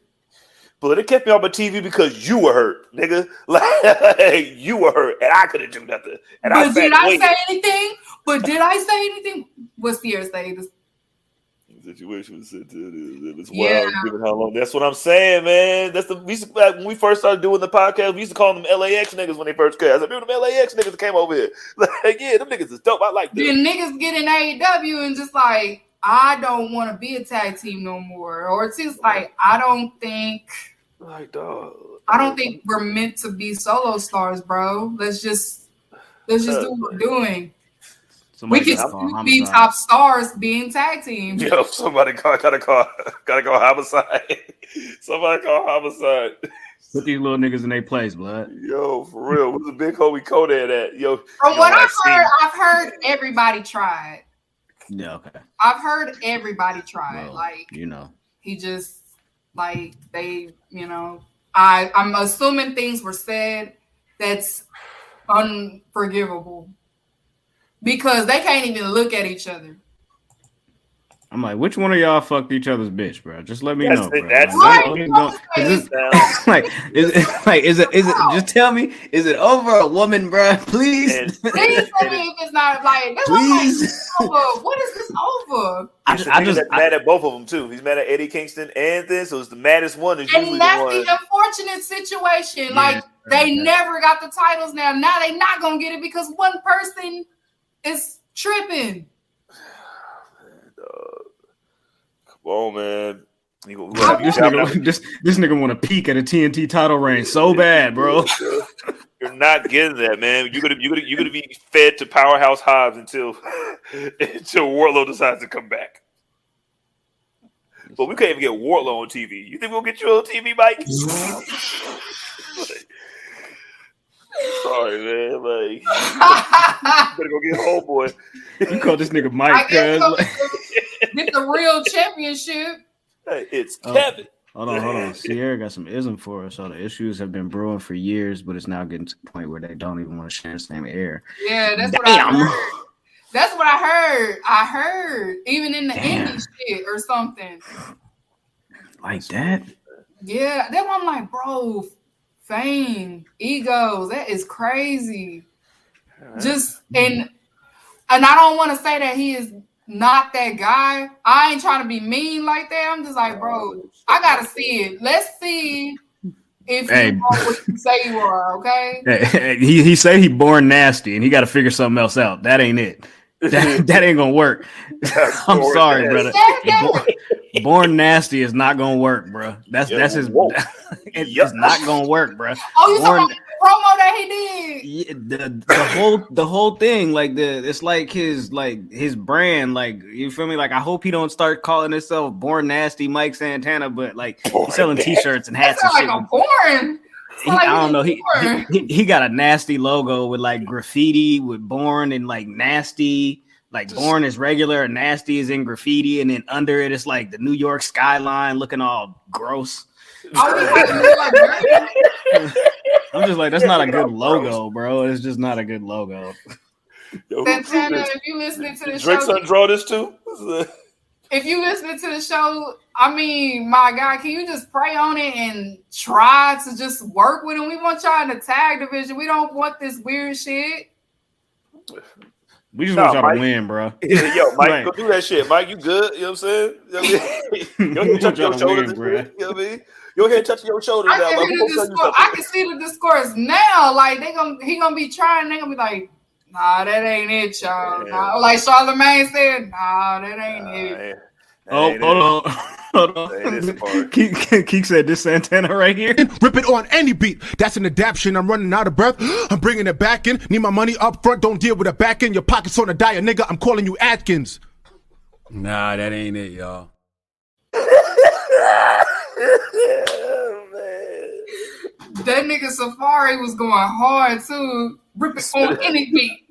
S2: But it kept me off my TV because you were hurt, nigga. Like, you were hurt, and I couldn't do nothing. And
S1: but did I say anything? What's Sierra say?
S2: Situation was sensitive. It's wild, given how long. That's what I'm saying, man. When we first started doing the podcast, we used to call them LAX niggas when they first came. I said, "Dude, them LAX niggas that came over here." Like, yeah, them niggas is dope. I like them.
S1: Then niggas get in AEW and just like, I don't want to be a tag team no more, or it's just like, I don't think we're meant to be solo stars, bro. Let's just do what we're doing. We can be top stars being tag team.
S2: Yo, somebody gotta call homicide. Somebody call homicide.
S3: Put these little niggas in their place, blood.
S2: Yo, for real. What's the big homie Conan at? Yo,
S1: from what I've heard everybody tried.
S3: Yeah, okay.
S1: I've heard everybody tried. Well, like, he just like I'm assuming things were said that's unforgivable. Because they can't even look at each other.
S3: I'm like, which one of y'all fucked each other's bitch, bro? Just let me know, bro. Is it? Just tell me, is it over a woman, bro? Please.
S1: Please tell me if it's not like. Please. Like, what is this over?
S2: I just mad at both of them too. He's mad at Eddie Kingston and this, so it's the maddest one.
S1: And that's the unfortunate situation. Like they never got the titles. Now they not gonna get it because one person. It's tripping.
S2: Come on, man.
S3: This nigga want to peek at a TNT title reign so bad, bro.
S2: You're not getting that, man. You're gonna be fed to Powerhouse Hobbs until Wardlow decides to come back. But we can't even get Wardlow on TV. You think we'll get you on TV, Mike? Sorry, man. Like, better go get homeboy.
S3: You call this nigga Mike, cuz.
S1: Get the real championship.
S2: Hey, it's Kevin.
S3: Hold on. Sierra got some ism for us. So the issues have been brewing for years, but it's now getting to the point where they don't even want to share the same air.
S1: Yeah, that's what I heard. That's what I heard. I heard even in the indie shit or something.
S3: Like that?
S1: Yeah, that one. I'm like, bro. Fame, egos, that is crazy. Just and I don't want to say that he is not that guy. I ain't trying to be mean like that. I'm just like, bro, I gotta see it. Let's see if you are what you say you are, okay?
S3: Hey, he say he born nasty and he got to figure something else out. That ain't it. That ain't gonna work. I'm sorry, brother. Born nasty is not gonna work, bro. That's his. It's not gonna work, bro.
S1: Oh, you talking about the promo that he did?
S3: Yeah, the whole thing, like it's like his brand, like you feel me? Like I hope he don't start calling himself Born Nasty Mike Santana, but like he's selling T-shirts and hats and shit.
S1: Like a born.
S3: I don't know. He got a nasty logo with like graffiti with Born and like nasty. Like Born is regular and nasty is in graffiti, and then under it, it's like the New York skyline looking all gross. I'm just like, that's not a good logo, bro. It's just not a good logo.
S2: Yo,
S1: Santana, if you listening to this
S2: Drake's
S1: show,
S2: son draw this too.
S1: if you listening to the show, I mean, my God, can you just pray on it and try to just work with him? We want y'all in the tag division. We don't want this weird shit.
S3: We just want y'all
S2: Mike,
S3: to win, bro.
S2: Yo, Mike,
S3: Like,
S2: go do that shit. Mike, you good? You know what I'm saying? You know what I mean? You
S3: want
S2: touch
S3: y'all
S2: your
S3: to
S2: shoulders,
S3: win, bro.
S2: you know what I mean? You here touching your shoulders now. Like, who gonna tell you something?
S1: I can see the discourse now. Like he gonna be trying. They gonna be like, nah, that ain't it, y'all. Nah. Like Charlamagne said, nah, that ain't it.
S3: Hold on. Keeks said this Santana right here.
S6: Rip it on any beat. That's an adaptation. I'm running out of breath. I'm bringing it back in. Need my money up front. Don't deal with a back end. Your pockets on a diet, nigga. I'm calling you Atkins.
S3: Nah, that ain't it, y'all.
S1: That nigga Safari was going hard too. Rip it on any beat.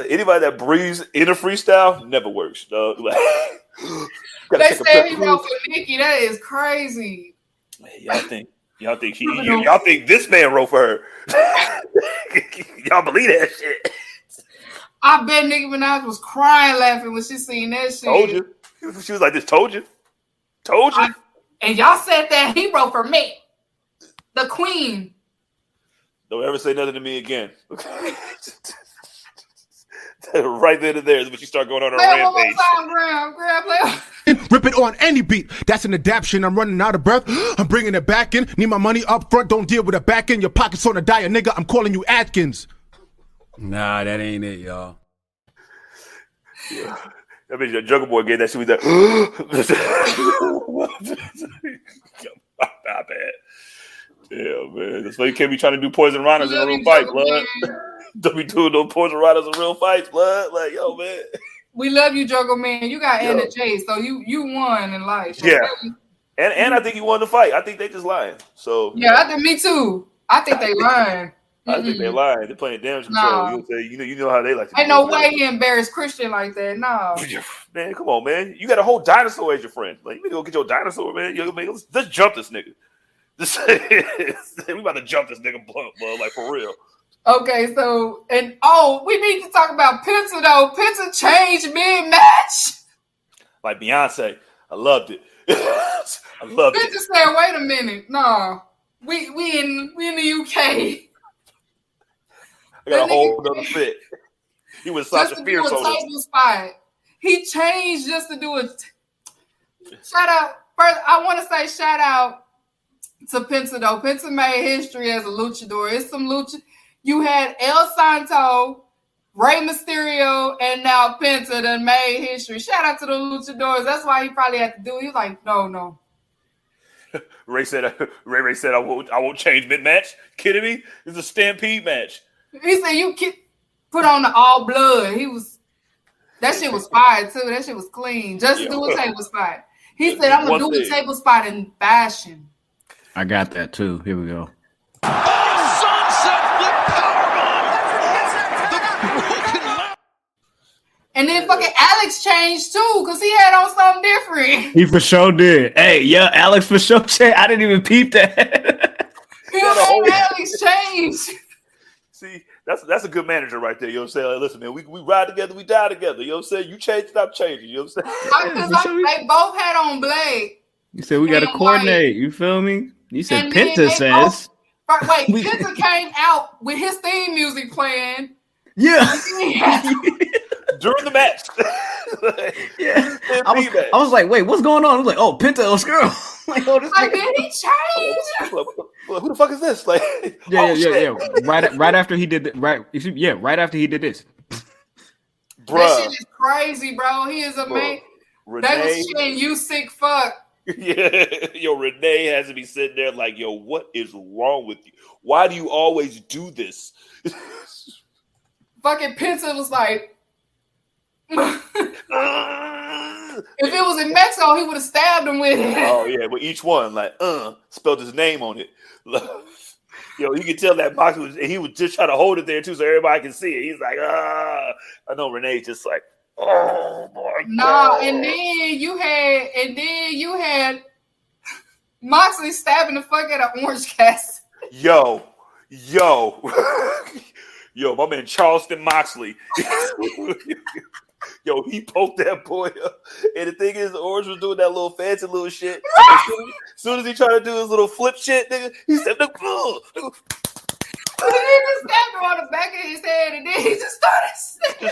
S2: Anybody that breathes in a freestyle never works, dog. Like,
S1: they said he wrote for Nikki. That is crazy.
S2: Man, y'all think this man wrote for her? Y'all believe that shit?
S1: I bet Nicki Minaj was crying laughing when she seen that shit.
S2: Told you. She was like, "This told you."
S1: And y'all said that he wrote for me, the queen.
S2: Don't ever say nothing to me again. Right then and there is when you start going on a rampage.
S6: Rip it on any beat. That's an adaptation. I'm running out of breath. I'm bringing it back in. Need my money up front. Don't deal with a back end. Your pockets on a diet, nigga. I'm calling you Atkins.
S3: Nah, that ain't it, y'all.
S2: Yeah. I mean, your Jungle Boy gave that shit with that. Not bad. Yeah, man. That's why you can't be trying to do Poison Rhinos in a real fight, blood. Don't be doing no Poison Rhinos in real fights, blood. Like, yo, man.
S1: We love you, Jungle Man. You got Anna J, so you won in life. So
S2: yeah. And I think he won the fight. I think they just lying. So
S1: yeah, I think me too. I think they lying.
S2: I think they lying. They're playing damage control.
S1: Nah.
S2: You know how they like to.
S1: Ain't no way he embarrassed Christian like that. No.
S2: Man, come on, man. You got a whole dinosaur as your friend. Like, you need to go get your dinosaur, man. Let's jump this nigga. We about to jump this nigga, blood, like for real.
S1: Okay, so we need to talk about Penta though. Penta changed mid-match.
S2: Like Beyonce, I loved it. I loved it.
S1: Penta said, "Wait a minute, no, we in the UK."
S2: I got a whole other fit. He was Sasha Fierce on
S1: this spot. He changed just to do it. Shout out first. I want to say shout out to Penta though. Penta made history as a luchador. It's some lucha. You had El Santo, Rey Mysterio, and now Penta that made history. Shout out to the luchadors. That's why he probably had to do it. He was like, no.
S2: Ray said, I won't change mid-match. Kidding me? It's a stampede match.
S1: He said you put on the all blood. That shit was fire too. That shit was clean. Just to do a table spot. He said, I'm gonna do the table spot in fashion.
S3: I got that too. Here we go.
S1: And then fucking Alex changed too, because he had on something different.
S3: He for sure did. Hey, yeah, Alex for sure changed. I didn't even peep that.
S1: Alex changed.
S2: See, that's a good manager right there. You know what I'm saying? Like, listen, man, we ride together, we die together. You know what I'm saying? You change it, I'm changing. You know what I'm
S1: saying? They both had on Blade.
S3: You said we got to coordinate. You feel me? You said Penta says.
S1: Penta came out with his theme music playing.
S3: Yeah.
S2: During the match.
S3: Yeah. I was like, wait, what's going on? I was like, oh, Penta El Skirl.
S1: Did he change?
S2: Who the fuck is this? Like,
S3: yeah. Right after he did right after he did this.
S2: Bruh.
S1: That shit is crazy, bro. He is amazing. They was shitting you sick fuck.
S2: Yeah, Renee has to be sitting there like, yo, what is wrong with you? Why do you always do this?
S1: Fucking Penta was like, if it was in Mexico, he would have stabbed him with it.
S2: Oh yeah, but each one like spelled his name on it. Yo, you can tell that box he was just trying to hold it there too, so everybody can see it. He's like, I know Renee's just like, oh my God.
S1: And then you had Moxley stabbing the fuck out of Orange Cassidy.
S2: Yo, my man Charleston Moxley. Yo, he poked that boy up. And the thing is, Orange was doing that little fancy little shit. As soon as he tried to do his little flip shit, nigga, he said, nigga.
S1: He just stabbed him on the back of his head, and then he just started.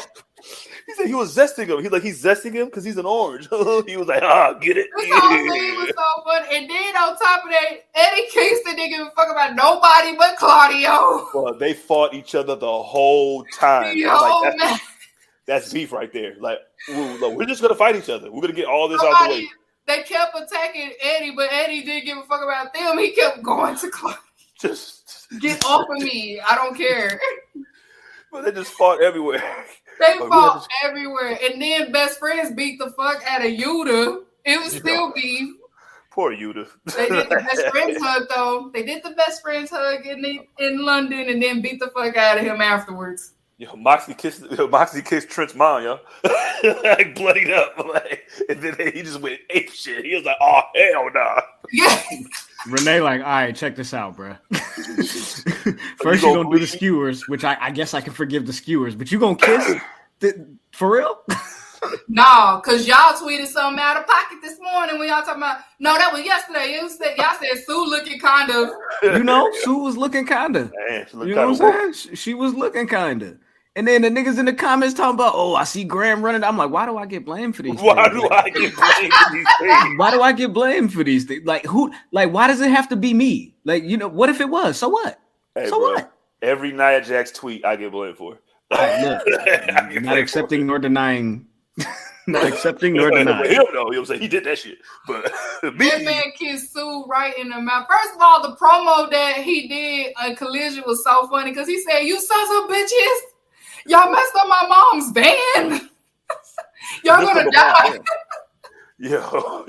S2: He said he was zesting him. He's zesting him because he's an orange. He was like, get it.
S1: This whole thing was so funny. And then on top of that, Eddie Kingston didn't give a fuck about nobody but Claudio.
S2: Well, they fought each other the whole time. Like, that's beef right there. Like, we're just gonna fight each other. We're gonna get all this out the way.
S1: They kept attacking Eddie, but Eddie didn't give a fuck about them. He kept going to Claudio. Just get off of me. I don't care.
S2: But they just fought everywhere.
S1: They fought everywhere. And then best friends beat the fuck out of Yuta. It was still beef.
S2: Poor Yuta.
S1: They did the best friends hug, though. They did the best friends hug in London and then beat the fuck out of him afterwards.
S2: Yo, Moxley kissed Trent's mom, yo. Like, bloodied up. Like, and then he just went ape shit. He was like, oh, hell nah.
S1: Yeah.
S3: Renee, like, all right, check this out, bro. First, you're going to do the skewers, which I guess I can forgive the skewers, but you going to kiss? For real?
S1: No, because y'all tweeted something out of pocket this morning when y'all talking about, no, that was yesterday. Y'all said Sue looking kind of.
S3: You know, Sue was looking kind of. You know what I'm saying? She was looking kind of. And then the niggas in the comments talking about, oh, I see Graham running. I'm like, why do I get blamed for these things?
S2: Why do I get blamed for these things?
S3: Why do I get blamed for these things? Like, who? Like, why does it have to be me? Like, you know, what if it was? So what?
S2: Hey,
S3: so
S2: bro,
S3: what?
S2: Every Nia Jax tweet I get blamed for.
S3: Look, not accepting nor denying. Not accepting nor denying.
S2: Him, though, you know what I'm saying? He did that shit. But
S1: that man kissed Sue right in the mouth. First of all, the promo that he did on Collision was so funny because he said, you sons of bitches. Y'all messed up my mom's van. Y'all gonna die.
S2: Yo,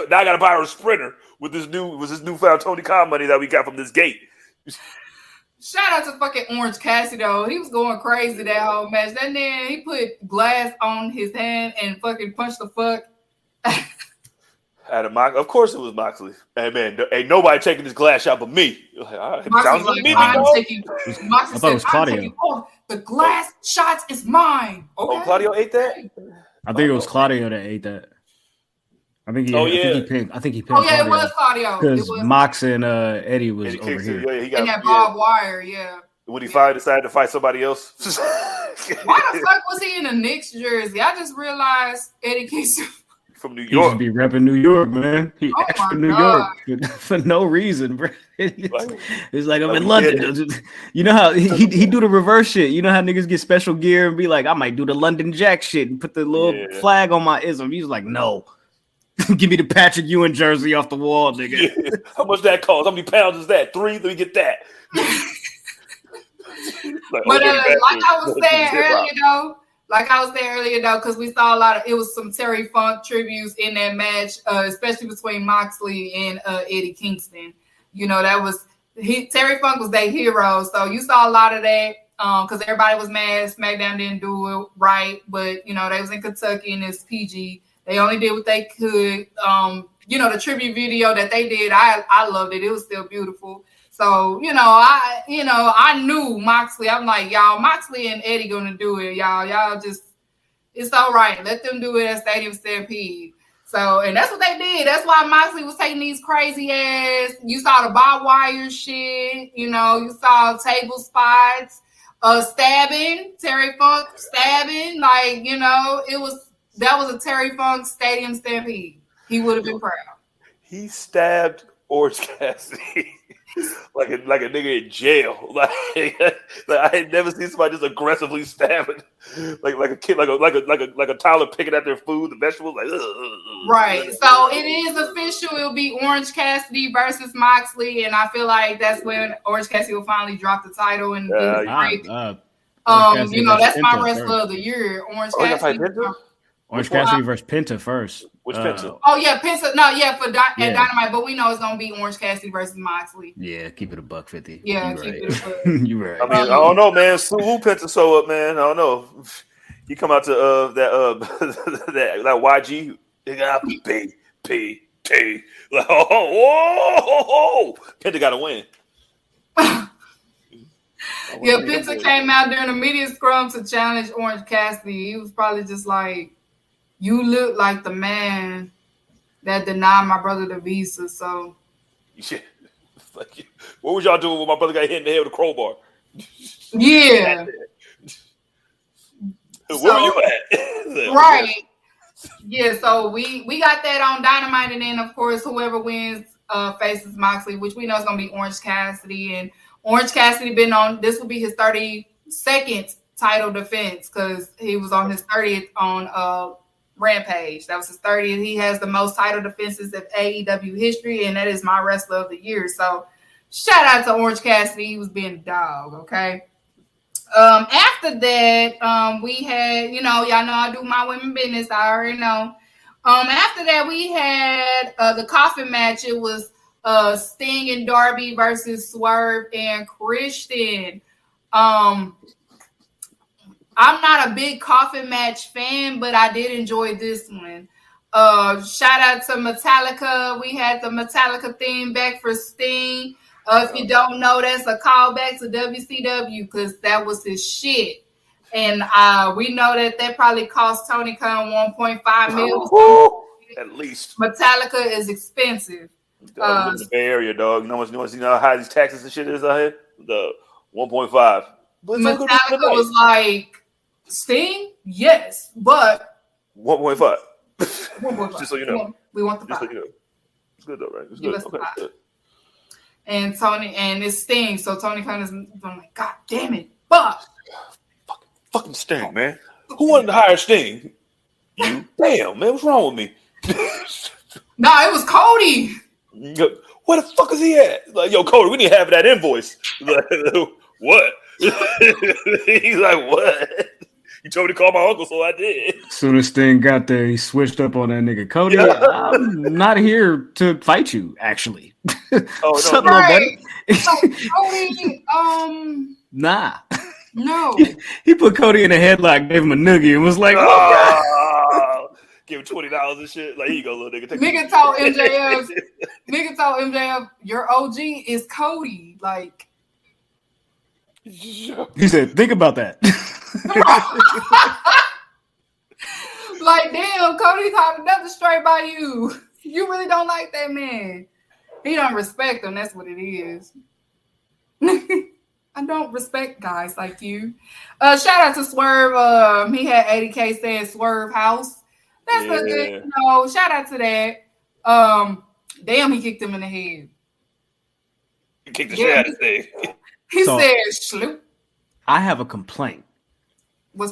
S2: now I gotta buy her a Sprinter with this newfound Tony Khan money that we got from this gate.
S1: Shout out to fucking Orange Cassidy though. He was going crazy that whole match. That man, he put glass on his hand and fucking punched the fuck.
S2: Of course it was Moxley. Hey man, ain't nobody taking this glass shot but me. Like, all right.
S1: Sounds like me, Moxley said,
S3: it was Claudio.
S1: The glass shots is mine. Okay.
S2: Oh, Claudio ate that?
S3: I think it was Claudio that ate that. I think he picked.
S1: Oh yeah, Claudio. It was Claudio.
S3: Because Mox and Eddie was over here.
S1: And that barbed wire, yeah.
S2: When he finally decided to fight somebody else.
S1: Why the fuck was he in a Knicks jersey? I just realized Eddie Kingston.
S2: From New York.
S3: He used to be repping New York, man. He extra New York for no reason, bro. It's like I'm in London. You know how he do the reverse shit. You know how niggas get special gear and be like, I might do the London Jack shit and put the little flag on my ism. He's like, no. Give me the Patrick Ewing jersey off the wall, nigga.
S2: Yeah. How much that cost? How many pounds is that? 3? Let me get that.
S1: But like I was saying earlier though, because we saw a lot of, it was some Terry Funk tributes in that match, especially between Moxley and Eddie Kingston. You know, Terry Funk was their hero, so you saw a lot of that because everybody was mad SmackDown didn't do it right, but you know, they was in Kentucky and it's PG. They only did what they could. You know, the tribute video that they did, I loved it. It was still beautiful. So, I knew Moxley. I'm like, y'all, Moxley and Eddie gonna do it, y'all. Y'all just, it's all right. Let them do it at Stadium Stampede. So, and that's what they did. That's why Moxley was taking these crazy ass. You saw the barbed wire shit. You know, you saw table spots, stabbing, Terry Funk stabbing. Like, you know, that was a Terry Funk Stadium Stampede. He would have been proud.
S2: He stabbed Orange Cassidy like a nigga in jail. Like I had never seen somebody just aggressively stabbing like a kid, like a toddler picking at their food, the vegetables. Like,
S1: right. So it is official. It'll be Orange Cassidy versus Moxley, and I feel like that's when Orange Cassidy will finally drop the title and that's my wrestler of the year. Orange Cassidy.
S3: Orange Cassidy versus Penta first.
S2: Which Penta?
S1: Oh yeah, Penta. No, yeah, for Dynamite, but we know it's gonna be Orange Cassidy versus Moxley.
S3: Yeah, keep it $150.
S1: Yeah,
S3: keep
S1: it
S3: you right.
S2: I mean, I don't know, man. Who Penta show up, man? I don't know. He come out to that YG. They got P. Like, whoa. Penta got to win.
S1: Yeah, Penta came out during the media scrum to challenge Orange Cassidy. He was probably just like, "You look like the man that denied my brother the visa." So,
S2: yeah. What was y'all doing when my brother got hit in the head with a crowbar?
S1: yeah.
S2: Where were you at?
S1: Right. Yeah, so we got that on Dynamite, and then of course whoever wins faces Moxley, which we know is gonna be Orange Cassidy. And Orange Cassidy this will be his 32nd title defense because he was on his 30th on Rampage. That was his 30th. He has the most title defenses of AEW history, and that is my wrestler of the year. So shout out to Orange Cassidy. He was being a dog, okay? After that, we had, y'all know I do my women business. I already know. After that, we had the coffin match. It was Sting and Darby versus Swerve and Christian. I'm not a big coffin match fan, but I did enjoy this one. Shout out to Metallica. We had the Metallica theme back for Sting. If you don't know, that's a callback to WCW because that was his shit. And we know that probably cost Tony Khan $1.5 million.
S2: At least.
S1: Metallica is expensive.
S2: In the Bay Area, dog. You know how high these taxes and shit is out here? The 1.5.
S1: Metallica was like, Sting? Yes, but
S2: 1.5.
S1: 1.5.
S2: Just so you know.
S1: We want the 5.
S2: Just so you know. It's good though, right? It's
S1: Give
S2: good.
S1: us
S2: Okay,
S1: the 5.
S2: good.
S1: And it's Sting, so Tony Khan is going like, God damn it, but
S2: fucking Sting, man. Who wanted to hire Sting? You? Damn, man, what's wrong with me?
S1: Nah, it was Cody.
S2: Where the fuck is he at? Like, yo, Cody, we need to have that invoice. Like, what? He's like, what? You told me to call my uncle, so I did.
S3: As soon as Sting got there, he switched up on that nigga. Cody, I'm not here to fight you, actually.
S2: Oh, no.
S1: Right. So, Cody,
S3: nah.
S1: No.
S3: He put Cody in a headlock, gave him a noogie, and was like,
S2: oh, God. Give him $20 and shit. Like, here you go, little nigga.
S1: Nigga told MJF, your OG is Cody. Like,
S3: he said, think about that.
S1: Like, damn, Cody talking nothing straight by you. You really don't like that man. He don't respect him. That's what it is. I don't respect guys like you. Shout out to Swerve. He had 80K saying Swerve House. That's a good, shout out to that. Damn, he kicked him in the head.
S2: He kicked the shit out of thing.
S1: He said, Shloop.
S3: I have a complaint.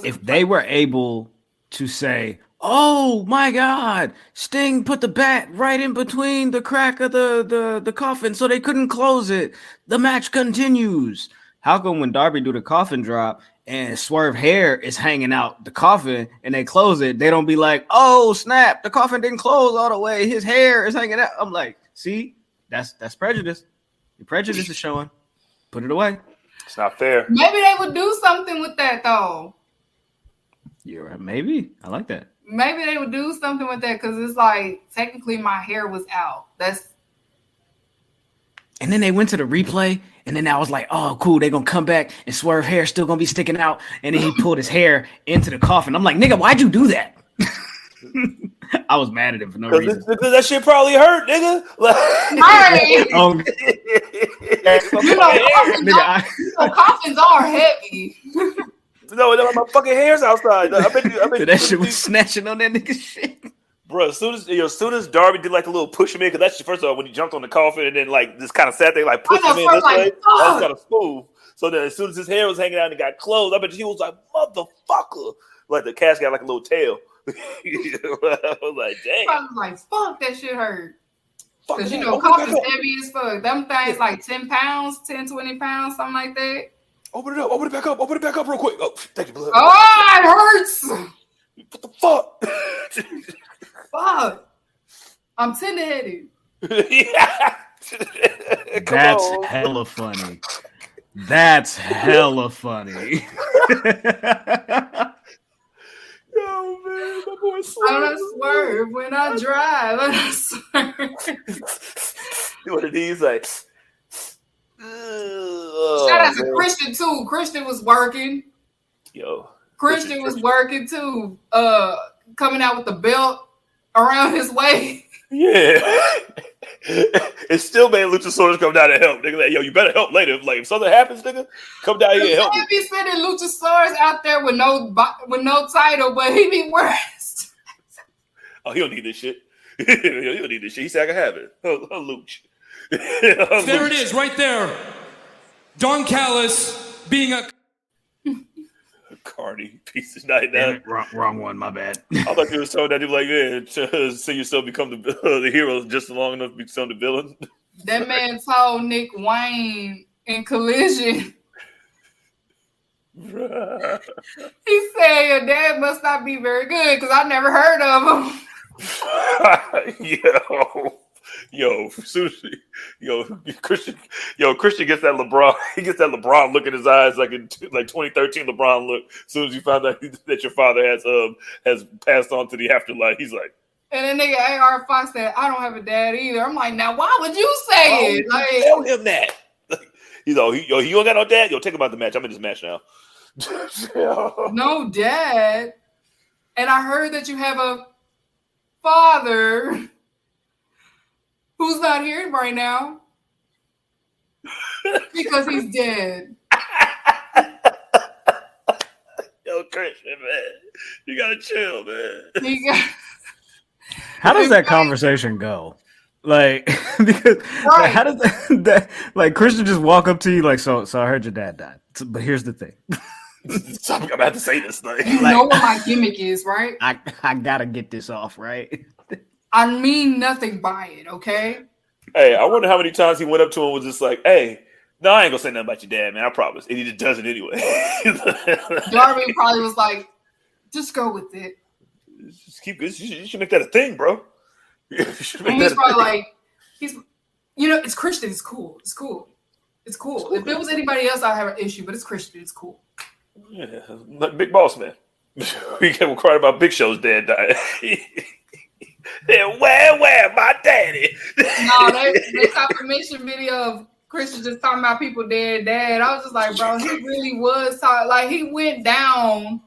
S3: If they were able to say, oh my God, Sting put the bat right in between the crack of the coffin so they couldn't close it. The match continues. How come when Darby do the coffin drop and Swerve hair is hanging out the coffin and they close it, they don't be like, oh snap, the coffin didn't close all the way. His hair is hanging out. I'm like, see, that's prejudice. Your prejudice is showing. Put it away.
S2: It's not fair.
S1: Maybe they would do something with that though.
S3: You're right. Maybe. I like that.
S1: Maybe they would do something with that because it's like technically my hair was out.
S3: And then they went to the replay, and then I was like, oh, cool, they're going to come back, and Swerve hair still going to be sticking out. And then he pulled his hair into the coffin. I'm like, nigga, why'd you do that? I was mad at him for no reason.
S2: Because that shit probably hurt, nigga.
S1: Coffins are heavy.
S2: No, my fucking hair's outside. I bet you
S3: that shit was snatching on that nigga shit.
S2: Bro, as soon as Darby did like a little push him in, because that's first of all when he jumped on the coffin and then like this kind of sat there like push him in this way, that was kind of smooth. So then as soon as his hair was hanging out and it got closed, I bet he was like, motherfucker. Like the cast got like a little tail. I was like, damn.
S1: I was like, fuck, that shit hurt. Because coffin's heavy as fuck. Them things like 10 pounds, 10, 20 pounds, something like that.
S2: Open it up, open it back up real quick. Oh, thank you, blood.
S1: Oh, it hurts.
S2: What the fuck?
S1: Fuck. I'm tender-headed.
S3: Yeah. That's hella funny. That's hella funny.
S2: Yo, man, my boy Swerve.
S1: I swerve when I drive. I swerve.
S2: One of these like,
S1: Shout out to Christian too. Christian was working. Christian was working too. Coming out with the belt around his waist.
S2: Yeah. It still made Luchasaurus come down to help. Nigga, like, yo, you better help later. Like, if something happens, nigga, come down here and help me.
S1: He be sending Luchasaurus out there with no title, but he be worse.
S2: Oh, he don't need this shit. He don't need this shit. He said I can have it. Luch.
S7: There it is, right there. Don Callis being a
S2: Cardi piece of night now.
S3: Wrong one, my bad.
S2: I thought you was told that you like, man, see yourself become the hero just long enough to become the villain.
S1: That man told Nick Wayne in Collision. He said your dad must not be very good because I never heard of him. Christian gets that LeBron. He gets that LeBron look in his eyes, like in 2013 LeBron look. As soon as you found out that your father has passed on to the afterlife, he's like. And then nigga AR Fox said, "I don't have a dad either." I'm like, now why would you say it? Like,
S2: tell him that. He's all, you don't got no dad? Yo, take him out the match. I'm in this match now.
S1: No dad. And I heard that you have a father who's not here right now because he's dead.
S2: Yo, Christian, man, you gotta chill, man.
S3: How does that conversation go? Like, because like, how does that like Christian just walk up to you like, so I heard your dad died, but here's the thing.
S2: I'm about to say this thing.
S1: You know what my gimmick is, right?
S3: I gotta get this off, right?
S1: I mean nothing by it, okay?
S2: Hey, I wonder how many times he went up to him and was just like, hey, no, I ain't gonna say nothing about your dad, man. I promise. And he just does it anyway.
S1: Darby probably was like, just go with it.
S2: Just keep this. You should make that a thing, bro.
S1: And he's probably like, it's Christian. It's cool. It's cool. It's cool. If it was anybody else, I'd have an issue, but it's Christian. It's cool.
S2: Yeah, like Big Boss Man. We kept crying about Big Show's dad died. Where my daddy?
S1: No, they confirmation video of Christian just talking about people dead dad. I was just like, bro, he really was talking. Like, he went down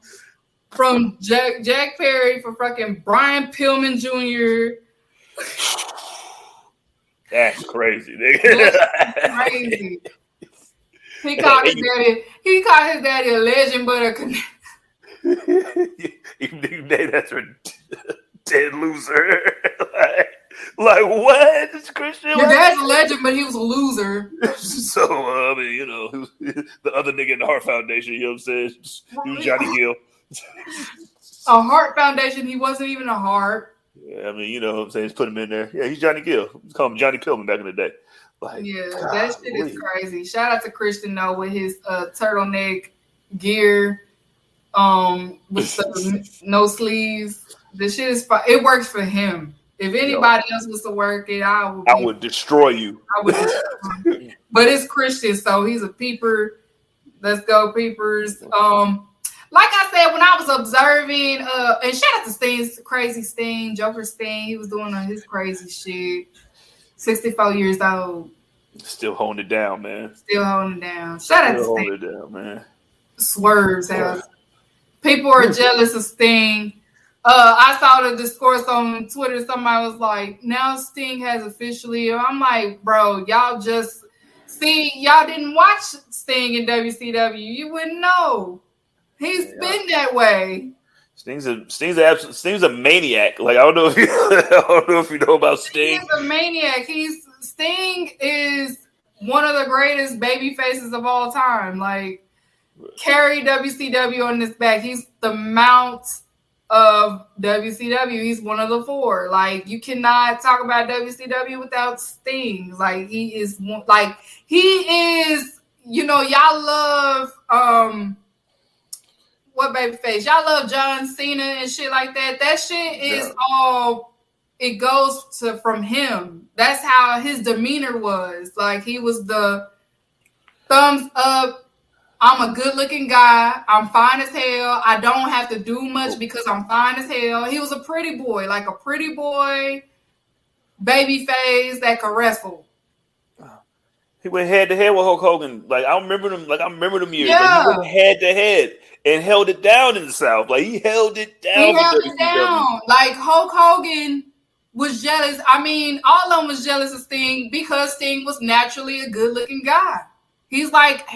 S1: from Jack Perry for fucking Brian Pillman Jr.
S2: That's crazy, nigga.
S1: That's crazy. He called his daddy a legend, but
S2: you name that's a dead loser. like what? It's Christian.
S1: Your dad's a legend, but he was a loser.
S2: So I mean, the other nigga in the Heart Foundation, you know what I'm saying? He was Johnny Gill.
S1: A Heart Foundation, he wasn't even a heart.
S2: Yeah, I mean, you know what I'm saying? Just put him in there. Yeah, he's Johnny Gill. Let's call him Johnny Pillman back in the day. Like,
S1: yeah, that shit is crazy. Shout out to Christian though with his turtleneck gear, with the no sleeves. The shit is it works for him. If anybody else was to work it, I would
S2: destroy you.
S1: I would destroy him. But it's Christian, so he's a peeper. Let's go, peepers. Like I said, when I was observing, and shout out to Sting's crazy Sting, Joker Sting, he was doing his crazy shit. 64 years old.
S2: Still holding it down, man.
S1: Still holding it down. Shout out to Sting.
S2: Holding it down, man.
S1: Swerves house. People are jealous of Sting. I saw the discourse on Twitter. Somebody was like, now Sting has officially. I'm like, bro, y'all didn't watch Sting in WCW. You wouldn't know. He's been that way. Sting's
S2: a maniac. Like I don't know if you know about Sting.
S1: He's a maniac. Sting is one of the greatest baby faces of all time. Like carry WCW on his back. He's the mount of WCW. He's one of the four. Like you cannot talk about WCW without Sting. Like he is. Y'all love what baby face? Y'all love John Cena and shit like that. That shit is all. It goes from him. That's how his demeanor was. Like he was the thumbs up. I'm a good looking guy. I'm fine as hell. I don't have to do much because I'm fine as hell. He was a pretty boy, like a pretty boy, baby face that could wrestle.
S2: He went head to head with Hulk Hogan. Like I remember them. Like I remember them years.
S1: Yeah.
S2: Like, he went head to head and held it down in the South. Like he held it down.
S1: He
S2: for
S1: held it
S2: WCW.
S1: down. Like Hulk Hogan was jealous. I mean, all of them was jealous of Sting because Sting was naturally a good-looking guy. He's like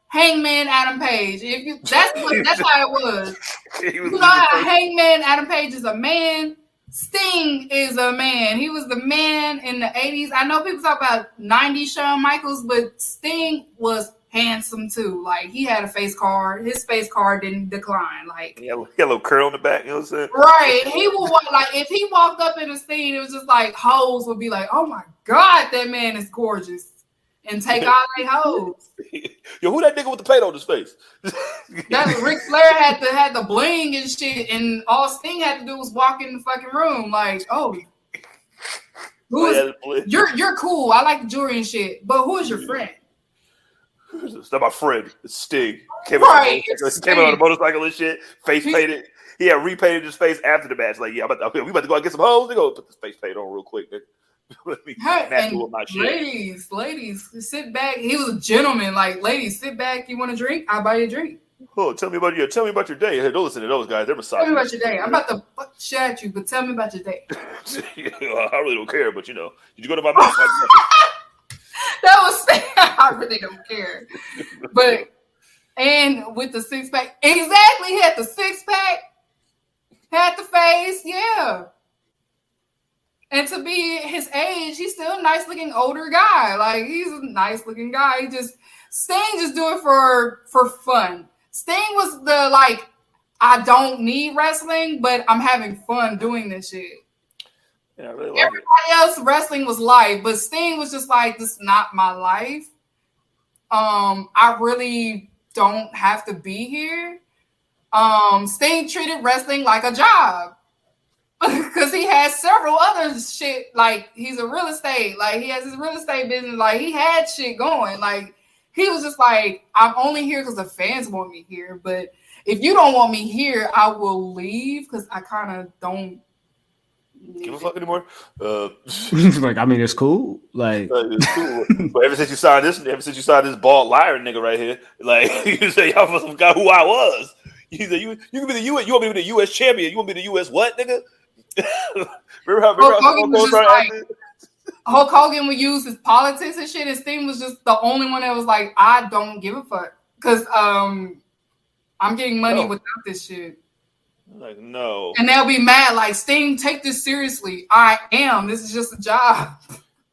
S1: Hangman Adam Page. If you, that's how it was. You know how Hangman Adam Page is a man. Sting is a man. He was the man in the 80s. I know people talk about 90s Shawn Michaels, but Sting was handsome too. Like he had a face card. His face card didn't decline. Like
S2: he had a little curl in the back. You know what I'm saying?
S1: Right. He would walk like if he walked up in a scene, it was just like hoes would be like, "Oh my god, that man is gorgeous," and take all their hoes.
S2: Yo, who that nigga with the paint on his face?
S1: That Ric Flair had the bling and shit, and all Sting had to do was walk in the fucking room like, "Oh, you're cool. I like the jewelry and shit, but who is your friend?"
S2: It's not my friend. It's Sting. Came
S1: out
S2: on the motorcycle and shit. Face painted. He had repainted his face after the match. Like, yeah, we about to go out and get some hoes. They go put this face paint on real quick. Let me match with my shit.
S1: Ladies, sit back. He was a gentleman. Like, ladies, sit back. You want a drink? I'll buy you a drink.
S2: Oh, tell me about your day. Hey, don't listen to those guys. They're massaging.
S1: Tell me about your day. I'm about to fuck shit at you, but tell me about your day.
S2: I really don't care, but did you go to my match?
S1: That was I really don't care. But and with the 6-pack, exactly, he had the 6-pack, had the face, yeah. And to be his age, he's still a nice looking older guy. Like he's a nice looking guy. Sting just do it for fun. Sting was the like, I don't need wrestling, but I'm having fun doing this shit.
S2: Yeah, I really
S1: Everybody else wrestling was life, but Sting was just like, this is not my life. I really don't have to be here. Sting treated wrestling like a job because he has several other shit. Like he's a real estate, like he has his real estate business. Like he had shit going. Like he was just like, I'm only here because the fans want me here. But if you don't want me here, I will leave because I kind of don't
S2: give a fuck anymore.
S3: Like, I mean, it's cool. Like,
S2: it's cool. But ever since you signed this bald liar nigga right here, like you say y'all forgot who I was. You say you can be the U.S. You want me to be the U.S. champion? You want me to be the U.S. what, nigga?
S1: Hulk Hogan would use his politics and shit. His Sting was just the only one that was like, I don't give a fuck because I'm getting money without this shit.
S2: Like, no.
S1: And they'll be mad, like, Sting, take this seriously. I am. This is just a job.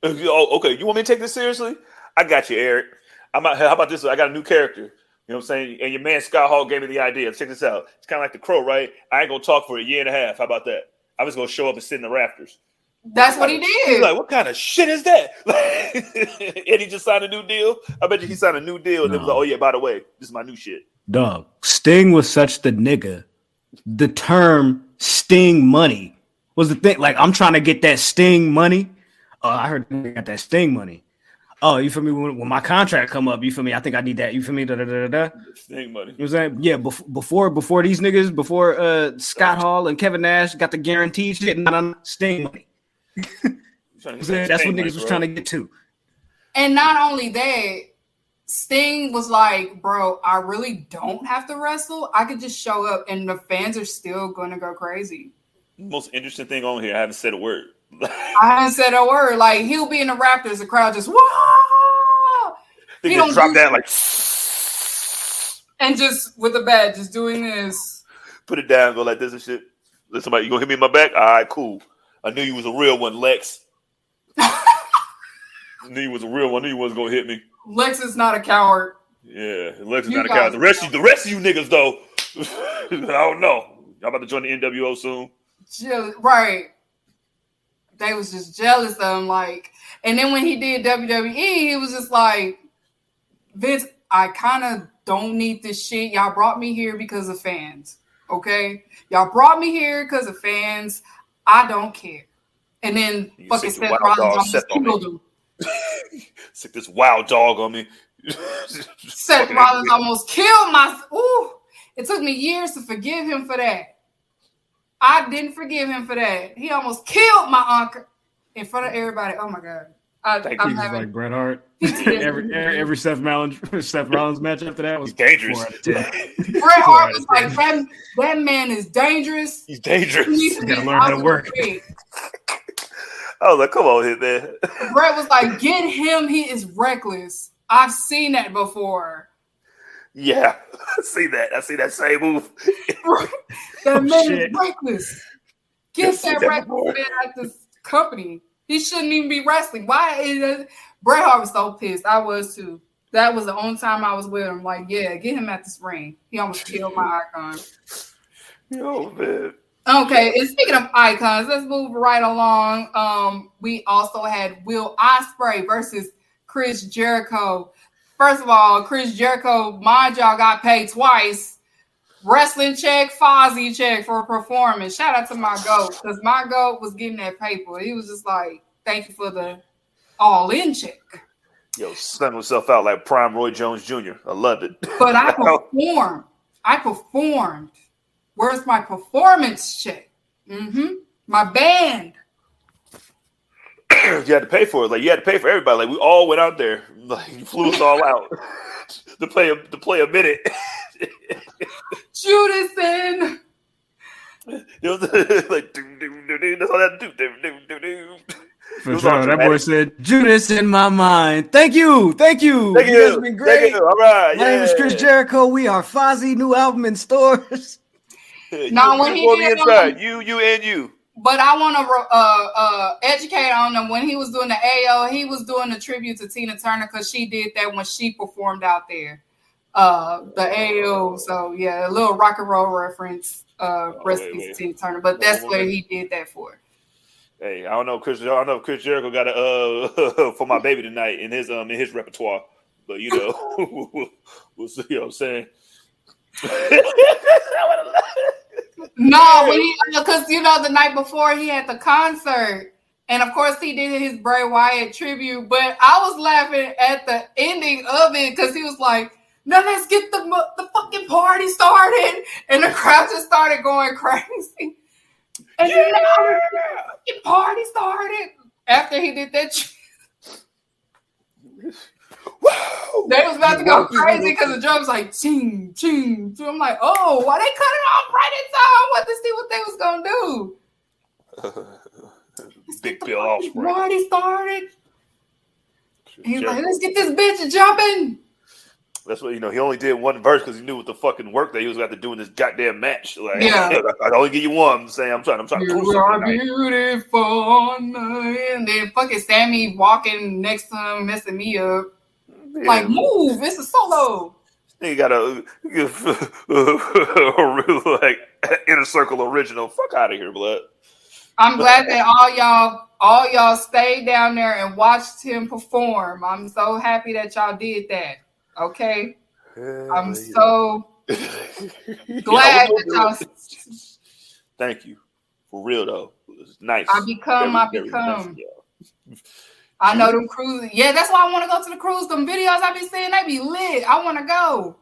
S2: Oh, okay. You want me to take this seriously? I got you, Eric. How about this? I got a new character. You know what I'm saying? And your man Scott Hall gave me the idea. Check this out. It's kind of like the Crow, right? I ain't going to talk for a year and a half. How about that? I'm just going to show up and sit in the rafters.
S1: That's what he did.
S2: He's like, what kind of shit is that? And he just signed a new deal. I bet you he signed a new deal. And then was like, oh, yeah, by the way, this is my new shit.
S3: Dog. Sting was such the nigga. The term Sting money was the thing. Like, I'm trying to get that Sting money. Oh, I heard you got that Sting money. Oh, you feel me? When my contract come up, you feel me? I think I need that. You feel me?
S2: Sting money.
S3: You know what I'm saying? Yeah, before these niggas, before Scott Hall and Kevin Nash got the guaranteed shit, Sting money. That's what niggas was trying to get to.
S1: And not only that, Sting was like, bro, I really don't have to wrestle. I could just show up and the fans are still going to go crazy.
S2: Most interesting thing on here, I haven't said a word.
S1: I haven't said a word. Like, he'll be in the Raptors, the crowd just, whoa!
S2: He just drop that like...
S1: And just with the bat, just doing this.
S2: Put it down, go like this and shit. Let somebody, you gonna hit me in my back? All right, cool. I knew you was a real one, Lex. I knew you was a real one. I knew you wasn't gonna hit me.
S1: Lex is not a coward.
S2: Yeah, Lex is not a coward. The rest of you niggas though, I don't know. Y'all about to join the NWO soon?
S1: Right. They was just jealous of him, like. And then when he did WWE, he was just like, Vince, I kind of don't need this shit. Y'all brought me here because of fans, okay? Y'all brought me here because of fans. I don't care. And then fucking Seth Rollins almost killed him.
S2: Sick this wild dog on me.
S1: Seth Rollins almost killed my... Ooh, it took me years to forgive him for that. I didn't forgive him for that. He almost killed my uncle in front of everybody. Oh, my God. I'm
S3: Keeks is
S1: having
S3: like Bret Hart.
S1: PTSD.
S3: every Seth Rollins match after that was
S2: He's dangerous.
S3: 4 out of 10.
S1: Bret Hart was like, that man is dangerous.
S2: He's dangerous.
S1: He needs to
S3: You
S1: be
S3: gotta learn how to
S1: out
S3: work.
S1: of the ring.
S2: I was like, come on, hit man.
S1: Bret was like, get him. He is reckless. I've seen that before.
S2: Yeah, I see that. I see that same move.
S1: That man
S3: shit.
S1: is reckless. Get that reckless man at this company. He shouldn't even be wrestling. Why is it? Bret Hart was so pissed. I was too. That was the only time I was with him. Like, yeah, get him at this ring. He almost killed my icon.
S2: Oh man.
S1: Okay, and speaking of icons, let's move right along. We also had Will Ospreay versus Chris Jericho. First of all, Chris Jericho, my y'all got paid twice. Wrestling check, Fozzy check for a performance. Shout out to my GOAT, because my GOAT was getting that paper. He was just like, thank you for the all-in check.
S2: Yo, snuck himself out like Prime Roy Jones Jr. I loved it.
S1: But I performed. Where's my performance check? My band.
S2: You had to pay for it. Like you had to pay for everybody. Like we all went out there. Like you flew us all out to play a minute.
S1: Judas in.
S2: It was like that's all that do.
S3: For sure. That boy said, Judas in my mind. Thank you.
S2: Thank
S3: You
S2: you.
S3: guys have been great.
S2: All right.
S3: My name is Chris Jericho. We are Fozzy, new album in stores.
S1: No, when he did
S2: inside, you and you.
S1: But I want to educate on him. When he was doing the AO, he was doing the tribute to Tina Turner because she did that when she performed out there. The AO. So yeah, a little rock and roll reference. Rest in peace to Tina Turner. But that's where he did that for.
S2: Hey, I don't know if Chris Jericho got a for my baby tonight in his repertoire. But you know, we'll see. You know what I'm saying.
S1: No, because the night before he had the concert, and of course he did his Bray Wyatt tribute. But I was laughing at the ending of it because he was like, "Now let's get the fucking party started," and the crowd just started going crazy. And then the fucking party started after he did that. They was about to go crazy because the drums like ching, ching. So I'm like, oh, why they cut it off right in time? I wanted to see what they was gonna do.
S2: Big Bill Ospreay.
S1: Party started. He's like, let's get this bitch jumping.
S2: That's what he only did one verse because he knew what the fucking work that he was going to have to do in this goddamn match. Like,
S1: yeah,
S2: I only give you one. I'm saying I'm trying to prove something.
S1: You are beautiful, and then fucking Sammy walking next to him, messing me up. Yeah. Like, move! It's a solo.
S2: He got a like Inner Circle original. Fuck out of here, blood.
S1: I'm glad that all y'all stayed down there and watched him perform. I'm so happy that y'all did that. Okay, I'm so glad that y'all.
S2: Thank you, for real though. It's nice.
S1: I become. Nice, I know them cruises. Yeah, that's why I want to go to the cruise. Them videos I be seeing, they be lit. I want to go.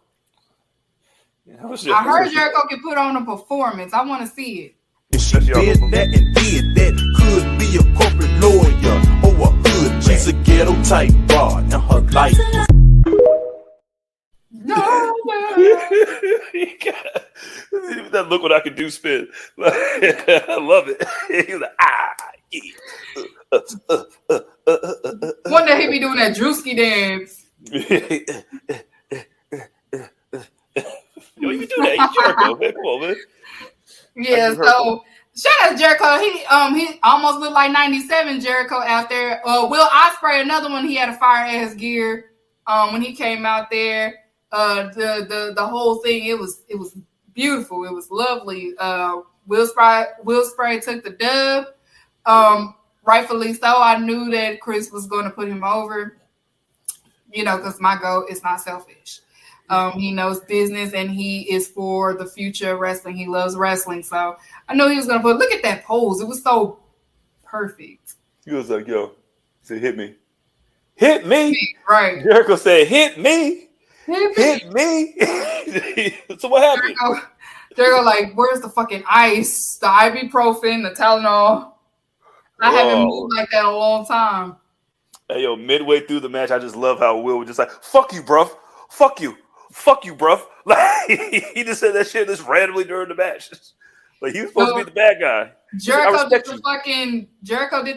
S1: Yeah, I heard Jericho can put on a performance. I want to see it.
S5: If she did that and did that, could be a corporate lawyer or a hood. She's a ghetto type broad, and her life.
S1: No,
S2: that look what I can do spin. I love it. He's like, yeah.
S1: One day he be doing that Drewski dance.
S2: Yo, you can do that. You Jericho, man. Come on, man.
S1: Yeah, so shout out to Jericho. He almost looked like 97 Jericho out there. Will Ospreay, another one, he had a fire ass gear when he came out there. The whole thing, it was beautiful. It was lovely. Will Ospreay took the dub. Rightfully so. I knew that Chris was going to put him over, because my goal is not selfish. He knows business and he is for the future of wrestling. He loves wrestling. So I know he was going to look at that pose. It was so perfect.
S2: He was like, yo, he said, hit me. Hit me.
S1: Right.
S2: Jericho said, hit me. Hit me. So what happened?
S1: Jericho like, where's the fucking ice, the ibuprofen, the Tylenol? I haven't moved like that in a long time.
S2: Hey, yo, midway through the match, I just love how Will was just like, "Fuck you, bruv. Fuck you, bruv." Like he just said that shit just randomly during the match. Like he was supposed to be the bad guy.
S1: Jericho did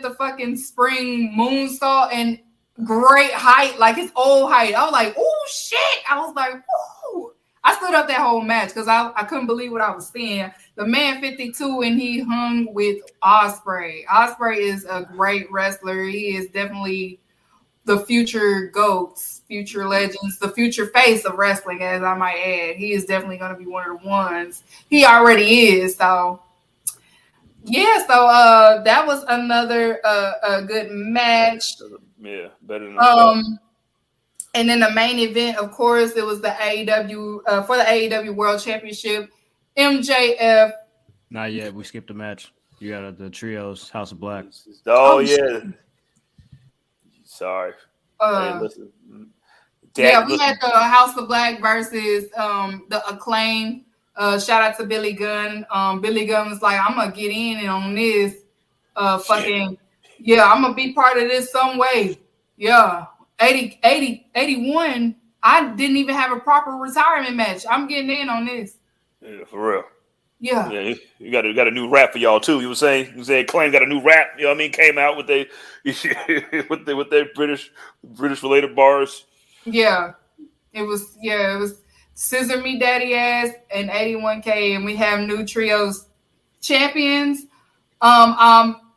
S1: the fucking spring moonsault and great height, like his old height. I was like, "Oh shit!" I was like, "Whoa!" I stood up that whole match because I couldn't believe what I was seeing. The man 52 and he hung with Ospreay. Ospreay is a great wrestler. He is definitely the future GOATs, future legends, the future face of wrestling, as I might add. He is definitely going to be one of the ones. He already is. So, yeah. So that was another a good match.
S2: Yeah, better than
S1: and then the main event, of course, it was the AEW for the AEW World Championship. MJF.
S3: Not yet. We skipped a match. You got the trios, House of Black.
S2: Oh yeah. Sorry. Hey, listen.
S1: Yeah, we had the House of Black versus the Acclaim. Shout out to Billy Gunn. Billy Gunn was like, "I'm gonna get in on this. I'm gonna be part of this some way." Yeah. 81, I didn't even have a proper retirement match. I'm getting in on this.
S2: Yeah, for real.
S1: Yeah.
S2: Yeah, you got a new rap for y'all too. You were saying Claim got a new rap, you know what I mean? Came out with with their British related bars.
S1: Yeah. It was Scissor Me Daddy Ass and 81K, and we have new trios champions.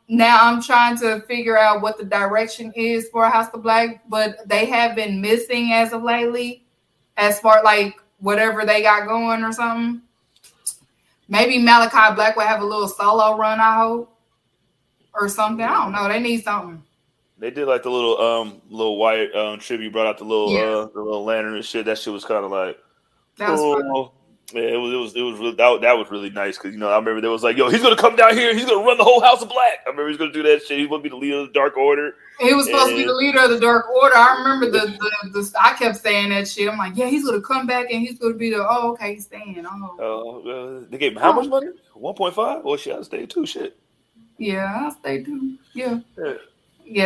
S1: Now I'm trying to figure out what the direction is for House of Black, but they have been missing as of lately, as far like whatever they got going or something. Maybe Malachi Black will have a little solo run, I hope, or something. I don't know. They need something.
S2: They did like the little Wyatt tribute, brought out the little lantern and shit. That shit was kind of like,
S1: that was fun.
S2: Yeah, it was really, that was really nice because I remember there was like, yo, he's gonna come down here, he's gonna run the whole House of Black. I remember he's gonna do that shit. He's gonna be the leader of the Dark Order.
S1: He was supposed to be the leader of the Dark Order. I remember the I kept saying that shit. I'm like, yeah, he's gonna come back and he's gonna be he's staying.
S2: They gave him how much money? 1.5? Well, shit, I stayed too. Shit.
S1: Yeah, I stayed too. Yeah.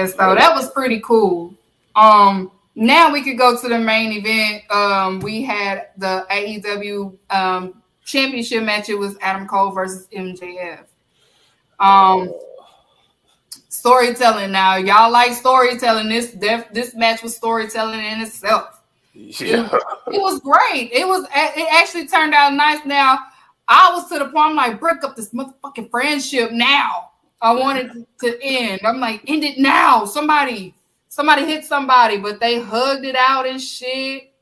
S1: So that was pretty cool. Now we could go to the main event. We had the AEW championship match. It was Adam Cole versus MJF. Storytelling. Now, y'all like storytelling. This match was storytelling in itself.
S2: Yeah.
S1: It was great. It actually turned out nice. Now, I was to the point I'm like, break up this motherfucking friendship now. I wanted to end. I'm like, end it now. Somebody hit somebody, but they hugged it out and shit.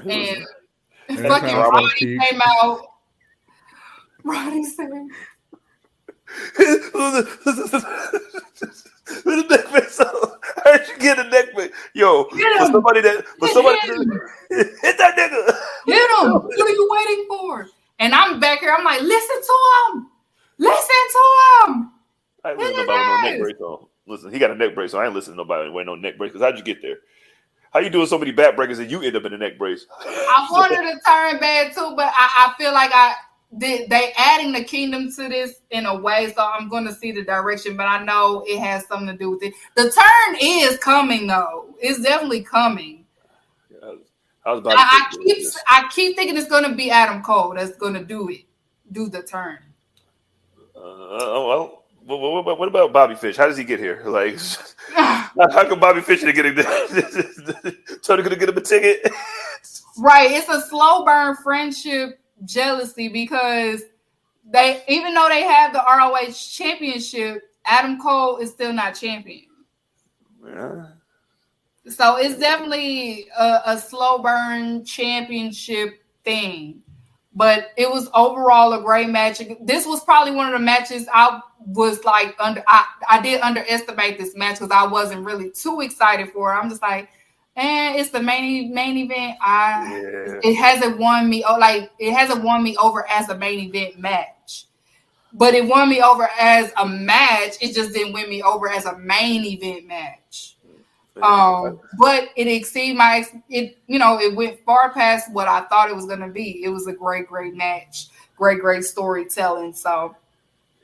S1: And fucking Roddy came out. Roddy said,
S2: with the neck brace on. I heard you get a neck brace. Yo, for somebody hit that nigga.
S1: Hit him. What are you waiting for? And I'm back here. I'm like, listen to him.
S2: I ain't listening to nobody with no neck brace on. Listen, he got a neck brace, so I ain't listening to nobody wearing no neck brace. Because how'd you get there? How you doing so many back breakers and you end up in a neck brace?
S1: I wanted to turn bad too, but I feel like they adding the kingdom to this in a way, so I'm going to see the direction, but I know it has something to do with it. The turn is coming, though. It's definitely coming.
S2: Yeah, I
S1: keep thinking it's going to be Adam Cole that's going to do the turn.
S2: What about Bobby Fish? How does he get here? Like, how come Bobby Fish didn't get him? Tony could have get him a ticket.
S1: Right, it's a slow burn friendship jealousy because even though they have the ROH championship, Adam Cole is still not champion.
S2: Yeah.
S1: So it's definitely a slow burn championship thing. But it was overall a great match. This was probably one of the matches I was like I did underestimate this match because I wasn't really too excited for it. I'm just like, it's the main event. It hasn't won me over as a main event match. But it won me over as a match. It just didn't win me over as a main event match. But it exceeded it went far past what I thought it was going to be. It was a great match. Great storytelling. So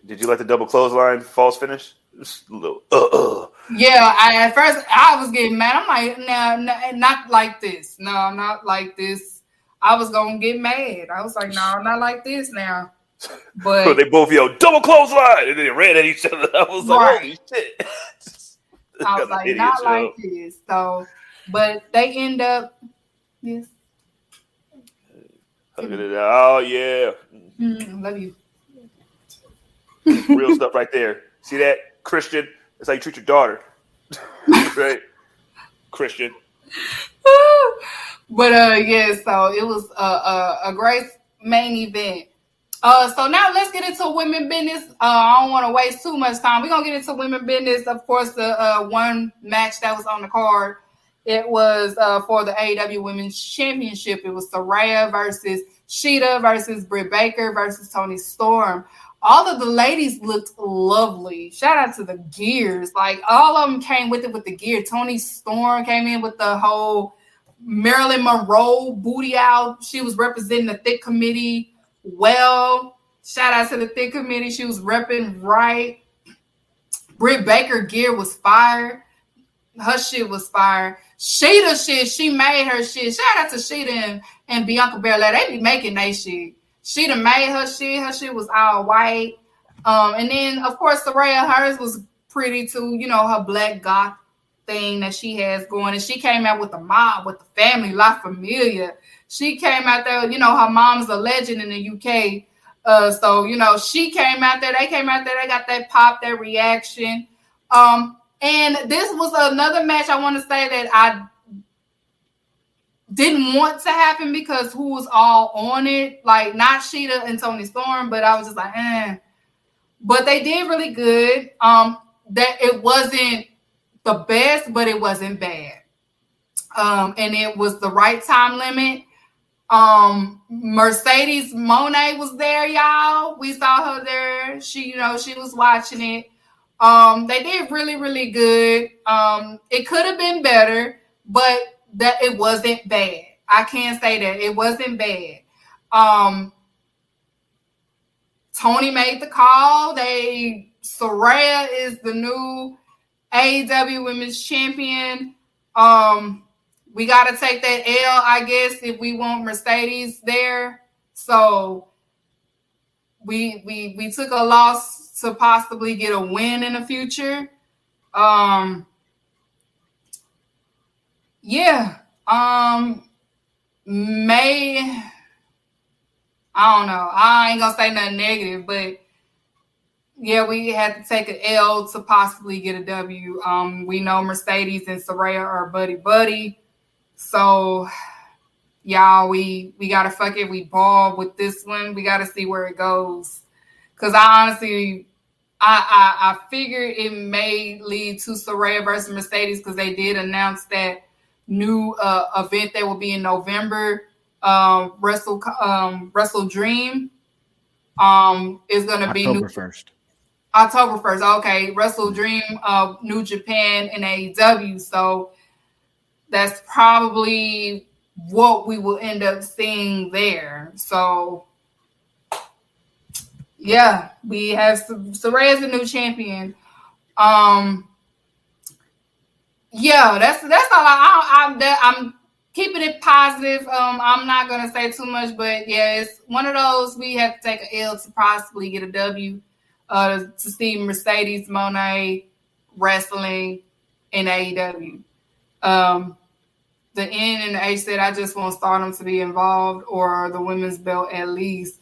S2: did you like the double clothesline false finish? Just a little,
S1: Yeah, at first I was getting mad. I'm like, no, not like this. No, not like this. I was gonna get mad. I was like, no, not like this now.
S2: So
S1: But
S2: they both yelled double clothesline, and then they ran at each other. I was like,
S1: right,
S2: holy shit!
S1: I was
S2: Got the
S1: like,
S2: idiot
S1: not
S2: show.
S1: like this. So, but they end up, yes,
S2: Hugging it out. Oh yeah,
S1: love you.
S2: real stuff right there. See that, Christian? That's how you treat your daughter, right? Christian.
S1: But yeah, so it was a great main event. So now let's get into women business. I don't want to waste too much time. We're gonna get into women business. Of course, the one match that was on the card, it was for the AEW Women's Championship. It was Saraya versus Sheeta versus Britt Baker versus Toni Storm. All of the ladies looked lovely. Shout out to the gears. Like all of them came with it with the gear. Toni Storm came in with the whole Marilyn Monroe booty out. She was representing the thick committee well. Shout out to the thick committee. She was repping right. Britt Baker gear was fire. Her shit was fire. Sheeta shit, she made her shit. Shout out to Sheeta and Bianca Belair. They be making they shit. Sheeta made her shit. Her shit was all white. And then, of course, Saraya, hers was pretty too. You know, her black goth thing that she has going. And she came out with the mob, with the family, La Familia. She came out there, you know, her mom's a legend in the UK. So, you know, she came out there. They came out there. They got that pop, that reaction. And this was another match I want to say that I didn't want to happen because who was all on it? Like, not Sheeta and Toni Storm, but I was just like, eh. But they did really good. That it wasn't the best, but it wasn't bad. And it was the right time limit. Mercedes Moné was there, y'all. We saw her there. She, you know, she was watching it. They did really, really good. It could have been better, but that it wasn't bad. I can't say that it wasn't bad. Tony made the call. Saraya is the new AEW Women's Champion. We got to take that L, I guess, if we want Mercedes there. So we took a loss to possibly get a win in the future. Yeah. I don't know. I ain't gonna say nothing negative, but yeah, we had to take an L to possibly get a W. We know Mercedes and Saraya are buddy. So y'all, we gotta fuck it. We ball with this one. We gotta see where it goes. Cause I honestly I figure it may lead to Saraya versus Mercedes because they did announce that new event that will be in November. Wrestle Dream is going to be
S3: October 1st.
S1: October 1st. Okay. Wrestle Dream New Japan and AEW. So that's probably what we will end up seeing there. So yeah, we have Saraya's the new champion. Yeah, that's all. I'm keeping it positive. I'm not gonna say too much, but yeah, it's one of those we have to take an L to possibly get a W. To see Mercedes Moné wrestling in AEW. The N and the H said I just want Stardom to be involved or the women's belt at least.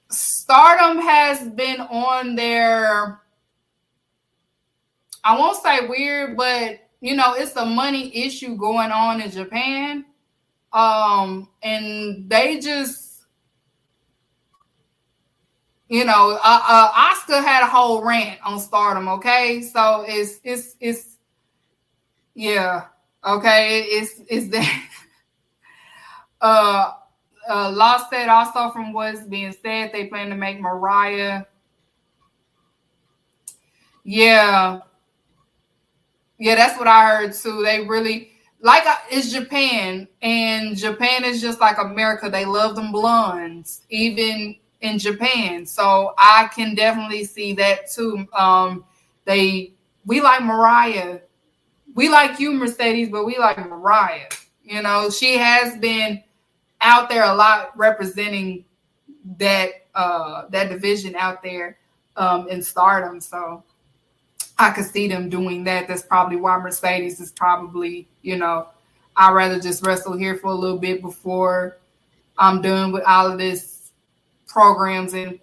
S1: Stardom has been on their, I won't say weird, but you know, it's a money issue going on in Japan. And they just, you know, Asuka had a whole rant on Stardom. Okay. So it's yeah. Okay. It's that, Lost said also from what's being said, they plan to make Mariah. Yeah, that's what I heard too. They really like it's Japan, and Japan is just like America. They love them blondes, even in Japan. So I can definitely see that too. They we like Mariah. We like you, Mercedes, but we like Mariah. You know, she has been out there a lot representing that division out there in Stardom. So I could see them doing that. That's probably why Mercedes is probably, you know, I'd rather just wrestle here for a little bit before I'm done with all of this programs and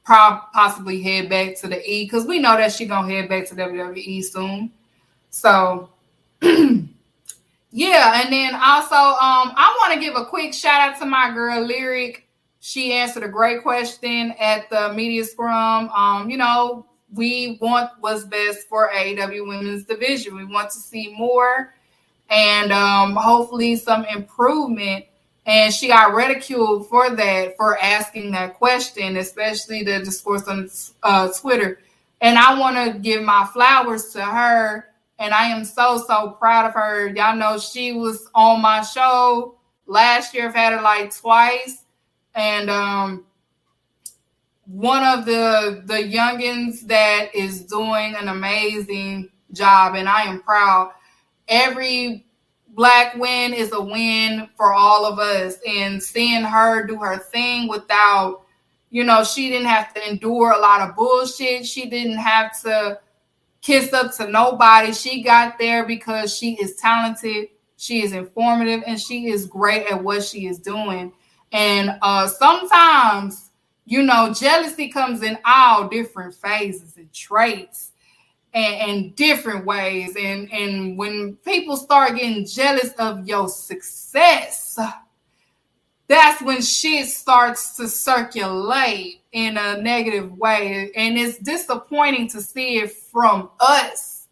S1: possibly head back to the E, because we know that she's going to head back to WWE soon. So, yeah. And then also, I want to give a quick shout out to my girl, Lyric. She answered a great question at the media scrum. You know, we want what's best for AEW Women's Division. We want to see more and hopefully some improvement. And she got ridiculed for that, for asking that question, especially the discourse on Twitter. And I want to give my flowers to her. And I am so, so proud of her. Y'all know she was on my show last year. I've had her like twice. And one of the youngins that is doing an amazing job. And I am proud. Every Black win is a win for all of us. And seeing her do her thing without, you know, she didn't have to endure a lot of bullshit. She didn't have to kiss up to nobody. She got there because she is talented, she is informative, and she is great at what she is doing. And sometimes, you know, jealousy comes in all different phases and traits and different ways. And when people start getting jealous of your success, that's when shit starts to circulate in a negative way. And it's disappointing to see it from us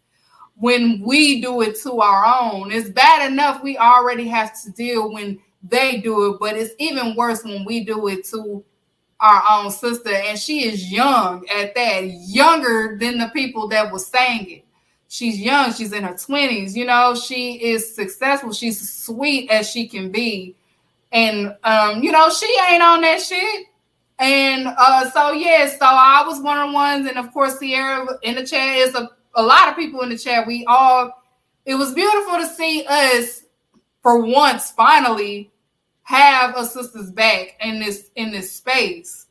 S1: when we do it to our own. It's bad enough we already have to deal when they do it, but it's even worse when we do it to our own sister. And she is young at that, younger than the people that was saying it. She's young. She's in her 20s. You know, she is successful. She's sweet as she can be. And, you know, she ain't on that shit. And so I was one of the ones. And, of course, Sierra in the chat is a lot of people in the chat. It was beautiful to see us, for once, finally, have a sister's back in this space.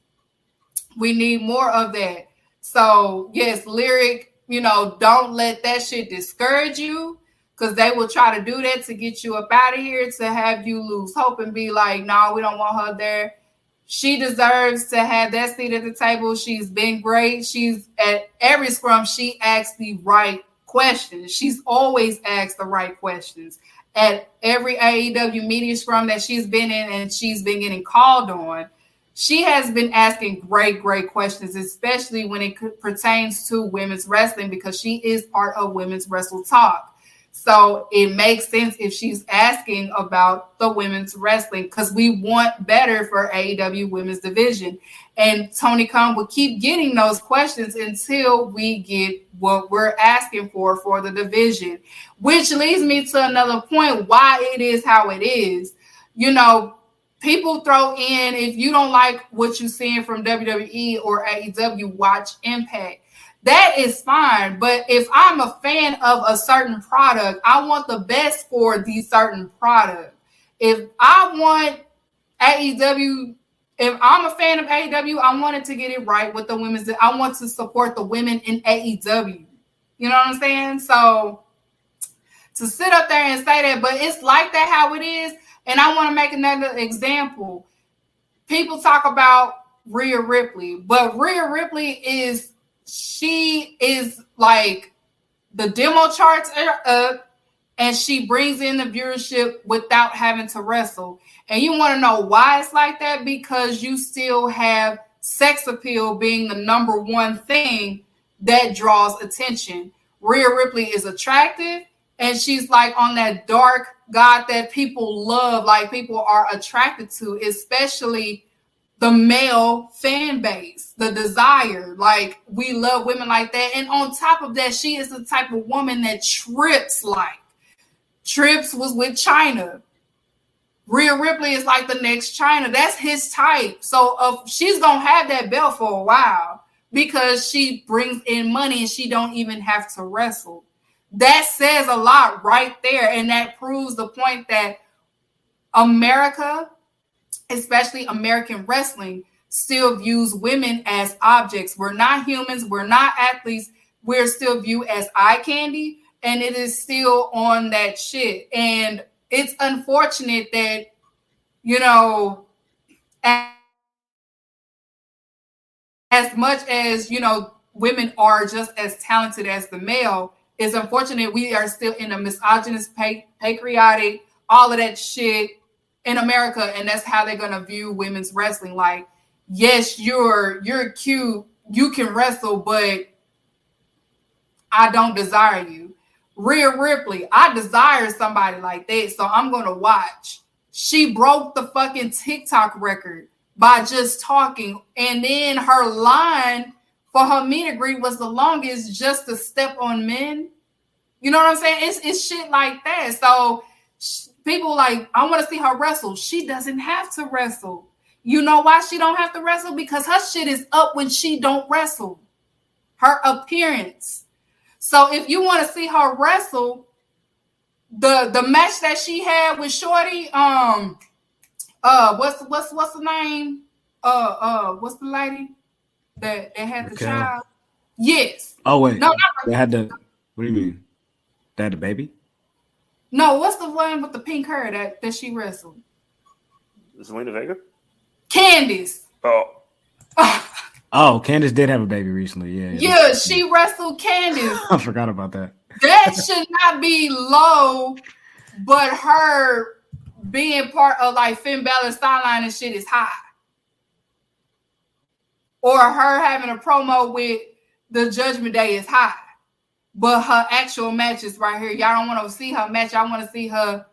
S1: We need more of that. So, yes, Lyric, you know, don't let that shit discourage you, because they will try to do that to get you up out of here, to have you lose hope and be like, no, we don't want her there. She deserves to have that seat at the table. She's been great. She's at every scrum, she asks the right questions. She's always asked the right questions. At every AEW media scrum that she's been in and she's been getting called on, she has been asking great, great questions, especially when it pertains to women's wrestling, because she is part of Women's Wrestle Talk. So it makes sense if she's asking about the women's wrestling, because we want better for AEW Women's Division. And Tony Khan will keep getting those questions until we get what we're asking for the division, which leads me to another point, why it is how it is. You know, people throw in, if you don't like what you're seeing from WWE or AEW, watch Impact. That is fine. But if I'm a fan of a certain product, I want the best for the certain product. If I'm a fan of AEW, I wanted to get it right with the women's. I want to support the women in AEW. You know what I'm saying? So to sit up there and say that, but it's like that how it is. And I want to make another example. People talk about Rhea Ripley, but Rhea Ripley she is like, the demo charts are up and she brings in the viewership without having to wrestle. And you want to know why it's like that? Because you still have sex appeal being the number one thing that draws attention. Rhea Ripley is attractive, and she's like on that dark god that people love, like people are attracted to, especially the male fan base, the desire. Like, we love women like that. And on top of that, she is the type of woman that Trips like. Trips was with China. Rhea Ripley is like the next China. That's his type. So she's going to have that belt for a while. because she brings in money and she don't even have to wrestle. That says a lot right there. And that proves the point that America, especially American wrestling, still views women as objects. We're not humans. We're not athletes. We're still viewed as eye candy. And it is still on that shit. And it's unfortunate that, you know, as much as, you know, women are just as talented as the male, it's unfortunate we are still in a misogynist, patriotic, all of that shit in America, and that's how they're gonna view women's wrestling. Like, yes, you're cute, you can wrestle, but I don't desire you. Rhea Ripley, I desire somebody like that, so I'm gonna watch. She broke the fucking TikTok record by just talking, and then her line for her meet and greet was the longest, just to step on men. You know what I'm saying? It's shit like that. So people like, I want to see her wrestle. She doesn't have to wrestle. You know why she don't have to wrestle? Because her shit is up when she don't wrestle. Her appearance. So if you want to see her wrestle, the match that she had with Shorty, what's the name? What's the lady that had the child? Yes.
S3: Oh wait,
S1: no,
S3: they had the. What do you mean? They had the baby?
S1: No, what's the one with the pink hair that she wrestled?
S2: Zelina Vega?
S1: Candice.
S2: Oh.
S3: Oh, Candice did have a baby recently.
S1: Yeah, she wrestled Candice.
S3: I forgot about that.
S1: That should not be low, but her being part of like Finn Balor's storyline and shit is high. Or her having a promo with the Judgment Day is high. But her actual match is right here. Y'all don't want to see her match. Y'all want to see her,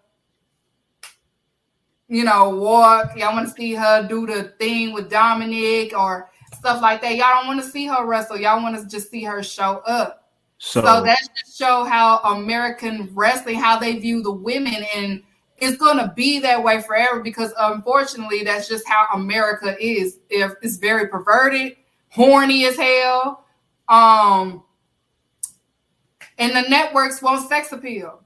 S1: you know, walk. Y'all want to see her do the thing with Dominic or stuff like that. Y'all don't want to see her wrestle. Y'all want to just see her show up. So that just show how American wrestling, how they view the women. And it's going to be that way forever because, unfortunately, that's just how America is. It's very perverted, horny as hell. And the networks want sex appeal.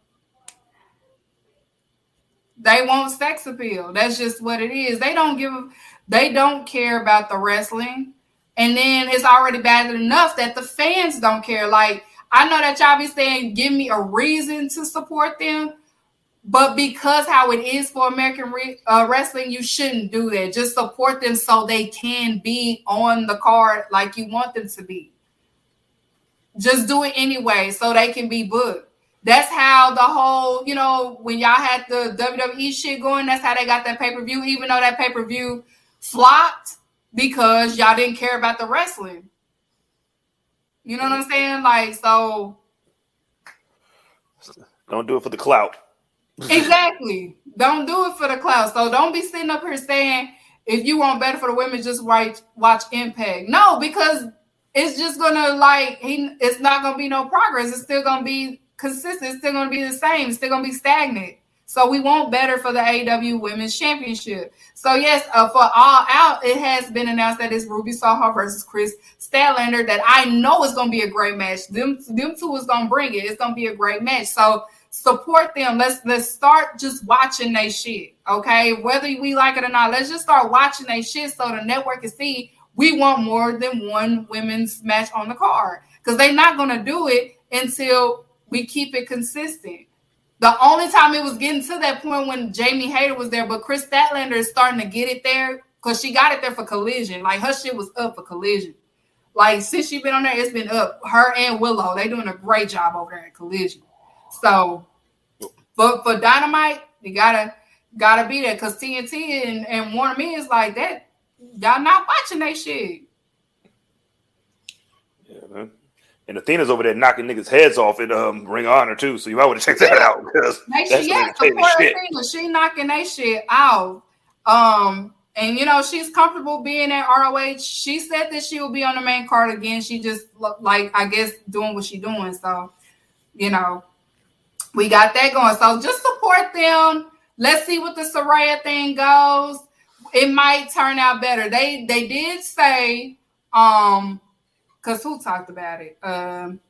S1: They want sex appeal. That's just what it is. They don't care about the wrestling. And then it's already bad enough that the fans don't care. Like, I know that y'all be saying, give me a reason to support them. But because how it is for American wrestling, you shouldn't do that. Just support them so they can be on the card like you want them to be. Just do it anyway so they can be booked. That's how the whole, you know, when y'all had the WWE shit going, that's how they got that pay-per-view, even though that pay-per-view flopped because y'all didn't care about the wrestling. You know what I'm saying? Like, so.
S2: Don't do it for the clout.
S1: Exactly. Don't do it for the clout. So don't be sitting up here saying, if you want better for the women, just watch Impact. No, because it's just gonna it's not gonna be no progress. It's still gonna be consistent. It's still gonna be the same. It's still gonna be stagnant. So we want better for the AEW Women's Championship. So yes, for All Out, it has been announced that it's Ruby Soho versus Chris Statlander. That I know is gonna be a great match. Them two is gonna bring it. It's gonna be a great match. So support them. Let's start just watching they shit. Okay, whether we like it or not, let's just start watching they shit so the network can see. We want more than one women's match on the card because they're not going to do it until we keep it consistent. The only time it was getting to that point when Jamie Hayter was there, but Chris Statlander is starting to get it there because she got it there for Collision. Like, her shit was up for Collision. Like, since she been on there, it's been up. Her and Willow, they doing a great job over there at Collision. So, but for Dynamite, you gotta be there because TNT and Warner Media is like that. Y'all not watching that shit.
S2: Yeah, man. And Athena's over there knocking niggas' heads off in Ring of Honor too, so you might want to check that out because
S1: support Athena. She knocking that shit out. And you know she's comfortable being at ROH. She said that she will be on the main card again. She just like I guess doing what she's doing. So you know we got that going. So just support them. Let's see what the Saraya thing goes. It might turn out better. They did say because who talked about it? Tony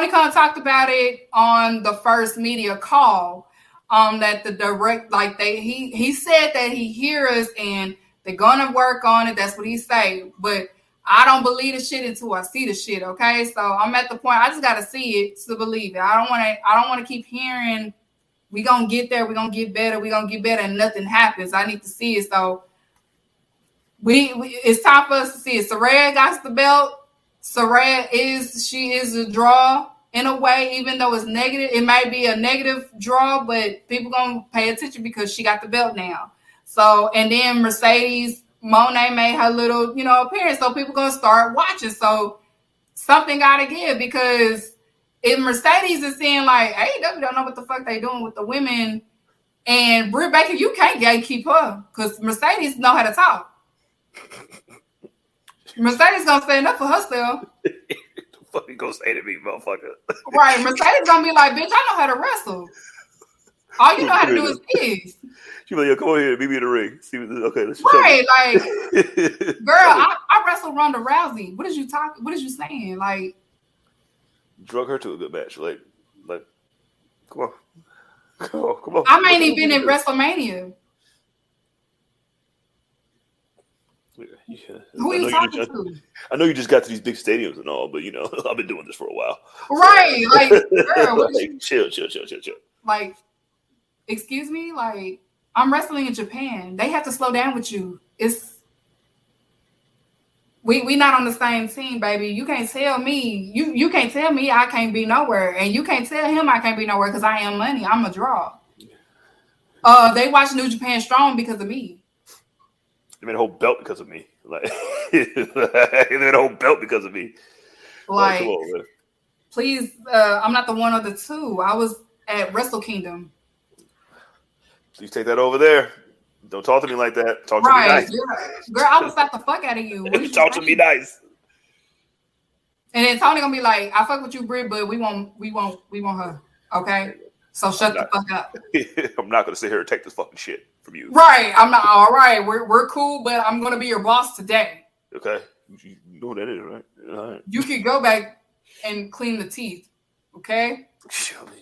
S1: Khan talked about it on the first media call. That the direct, like he said that he hears us and they're gonna work on it. That's what he say. But I don't believe the shit until I see the shit. Okay, so I'm at the point I just gotta see it to believe it. I don't want to keep hearing we gonna get there, we gonna get better, and nothing happens. I need to see it. So we it's time for us to see it. Saraya got the belt. Saraya is a draw in a way, even though it's negative. It might be a negative draw, but people gonna pay attention because she got the belt now. So, and then Mercedes Moné made her little, appearance. So people gonna start watching. So something gotta give, because if Mercedes is saying like, AEW don't know what the fuck they doing with the women, and Britt Baker, you can't gatekeep her because Mercedes know how to talk. Mercedes gonna stand up for herself.
S2: What you gonna say to me, motherfucker?
S1: Right, Mercedes gonna be like, bitch, I know how to wrestle. All you know how to do is this.
S2: She like, yo, come on here, meet me in the ring. See what okay, let's
S1: right, like, girl, I wrestled Ronda Rousey. What is you talking? What is you saying? Like,
S2: drug her to a good match. Like, come on.
S1: I ain't even been in WrestleMania.
S2: Yeah.
S1: Who are you talking to?
S2: I know you just got to these big stadiums and all, but I've been doing this for a while.
S1: Right, like, girl,
S2: like, chill.
S1: Like, excuse me, like, I'm wrestling in Japan. They have to slow down with you. We not on the same team, baby. You can't tell me you can't tell me I can't be nowhere, and you can't tell him I can't be nowhere because I am money. I'm a draw. They watch New Japan Strong because of me.
S2: They made a whole belt because of me. Like, they made a whole belt because of me.
S1: Like,
S2: come on, man.
S1: Please, I'm not the one of the two. I was at Wrestle Kingdom.
S2: Please take that over there. Don't talk to me like that. Talk to me nice.
S1: Girl, I will slap the fuck out of you.
S2: Talk to me nice.
S1: And then Tony gonna be like, I fuck with you, Britt, but we want her. Okay? So shut the fuck up.
S2: I'm not gonna sit here and take this fucking shit from you.
S1: Right. I'm not all right. We're cool, but I'm gonna be your boss today.
S2: Okay. You know what that is, right? All right.
S1: You could go back and clean the teeth. Okay?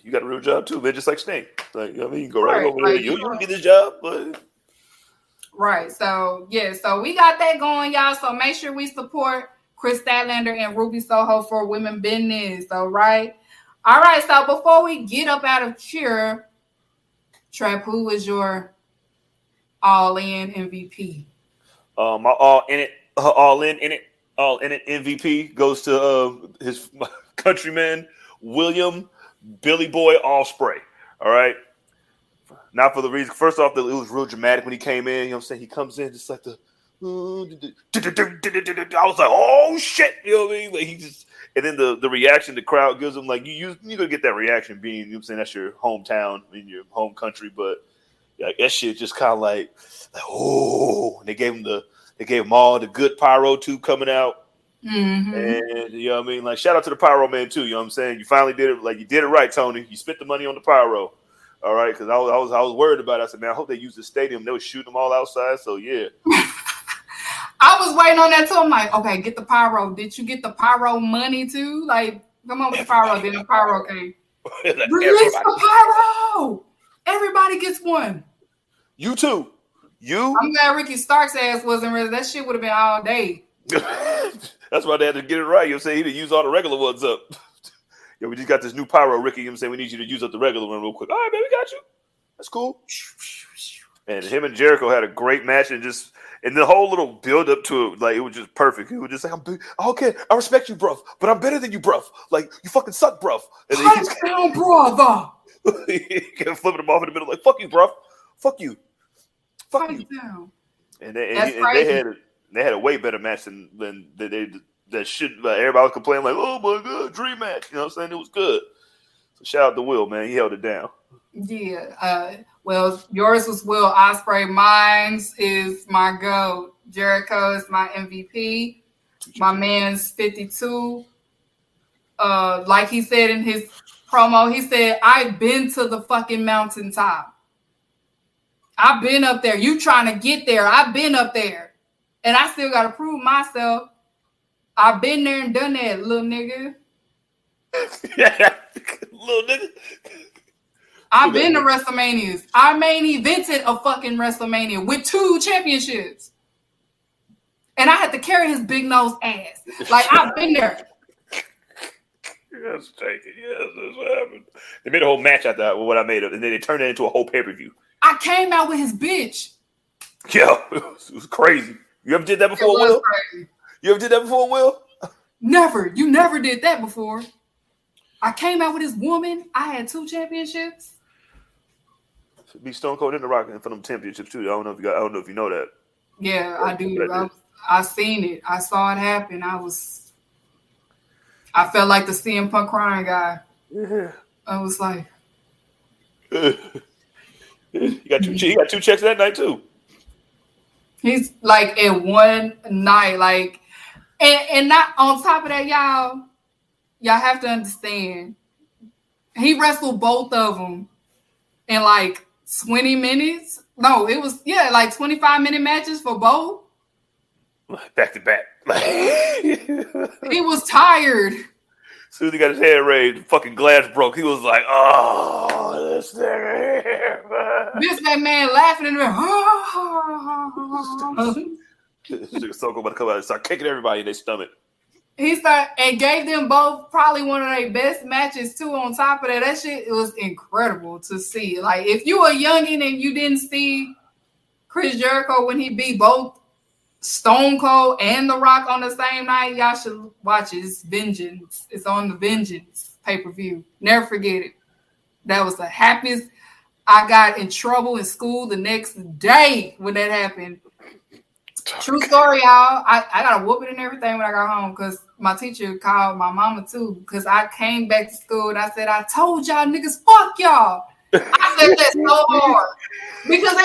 S2: You got a real job too, man, just like Snake. Like, you can go right over
S1: like,
S2: there. You don't get this job, but
S1: right. So so we got that going, y'all. So make sure we support Chris Statlander and Ruby Soho for women business. All right. All right. So before we get up out of here, Trap, who is your All In MVP?
S2: My All In It MVP goes to his countryman William Billy Boy Allspray. All right. Not for the reason. First off, it was real dramatic when he came in. You know what I'm saying? He comes in just like the. I was like, oh shit! You know what I mean? Like, he just, and then the reaction the crowd gives him, like you gonna get that reaction being, you know what I'm saying, that's your hometown in your home country, but like that shit just kind of like oh, and they gave him all the good pyro too coming out.
S1: Mm-hmm.
S2: And you know what I mean? Like, shout out to the pyro man too. You know what I'm saying? You finally did it. Like, you did it right, Tony. You spent the money on the pyro. All right, because I was worried about it. I said, man, I hope they use the stadium. They were shooting them all outside. So yeah.
S1: I was waiting on that too. I'm like, okay, get the pyro. Did you get the pyro money too? Like, come on with the pyro. Then the pyro came. Release the pyro. Everybody gets one.
S2: You too. You.
S1: I'm glad Ricky Stark's ass wasn't ready. That shit would have been all day.
S2: That's why they had to get it right. You know what I'm saying? He didn't use all the regular ones up. Yo, we just got this new pyro, Ricky. You know what I'm saying? We need you to use up the regular one real quick. All right, man, we got you. That's cool. And him and Jericho had a great match, and the whole little build up to it, like, it was just perfect. He was just like, okay, I respect you, bruv, but I'm better than you, bruv. Like, you fucking suck, bruv. And then
S1: Pipe down, brother.
S2: he kept flipping him off in the middle, like, fuck you, bruv. Fuck you. Fuck
S1: Pipe
S2: you.
S1: down.
S2: And they had a way better match than that shit. Like, everybody was complaining, like, oh my god, dream match. You know what I'm saying? It was good. So shout out to Will, man. He held it down.
S1: Yeah. Well, yours was Will Ospreay. Mine's is my GOAT. Jericho is my MVP. My man's 52. Like he said in his promo, he said, I've been to the fucking mountaintop. I've been up there. You trying to get there. I've been up there. And I still got to prove myself. I've been there and done that, little nigga.
S2: Little nigga.
S1: I've been to WrestleManias. I main evented a fucking WrestleMania with 2 championships. And I had to carry his big nose ass. Like, I've been there.
S2: Yes, take it. Yes, that's what happened. They made a whole match out of what I made of, and then they turned it into a whole pay-per-view.
S1: I came out with his bitch.
S2: Yeah, it was crazy. You ever did that before, Will?
S1: Crazy.
S2: You ever did that before, Will?
S1: Never. You never did that before. I came out with his woman. I had 2 championships.
S2: Be Stone Cold and The Rock for them championships too. I don't know if you know that.
S1: Yeah, I do. I seen it. I saw it happen. I felt like the CM Punk crying guy.
S2: Yeah.
S1: I was like,
S2: He got 2 checks that night too.
S1: he's like in one night, like, and not on top of that, y'all have to understand. He wrestled both of them in like 20 minutes. No, it was like 25-minute matches for both.
S2: Back to back.
S1: He was tired.
S2: As soon as he got his head raised, the fucking glass broke. He was like, "Oh, this nigga here."
S1: That man laughing in there.
S2: This nigga Stone Cold about to come out and start kicking everybody in their stomach.
S1: He started and gave them both probably one of their best matches too. On top of that shit, it was incredible to see. Like, if you a youngin' and you didn't see Chris Jericho when he beat both Stone Cold and The Rock on the same night, y'all should watch it. It's Vengeance. It's on the Vengeance pay-per-view. Never forget it. That was the happiest. I got in trouble in school the next day when that happened. True story, y'all. I got a whooping and everything when I got home because my teacher called my mama too because I came back to school and I said, I told y'all niggas, fuck y'all. I said that so hard because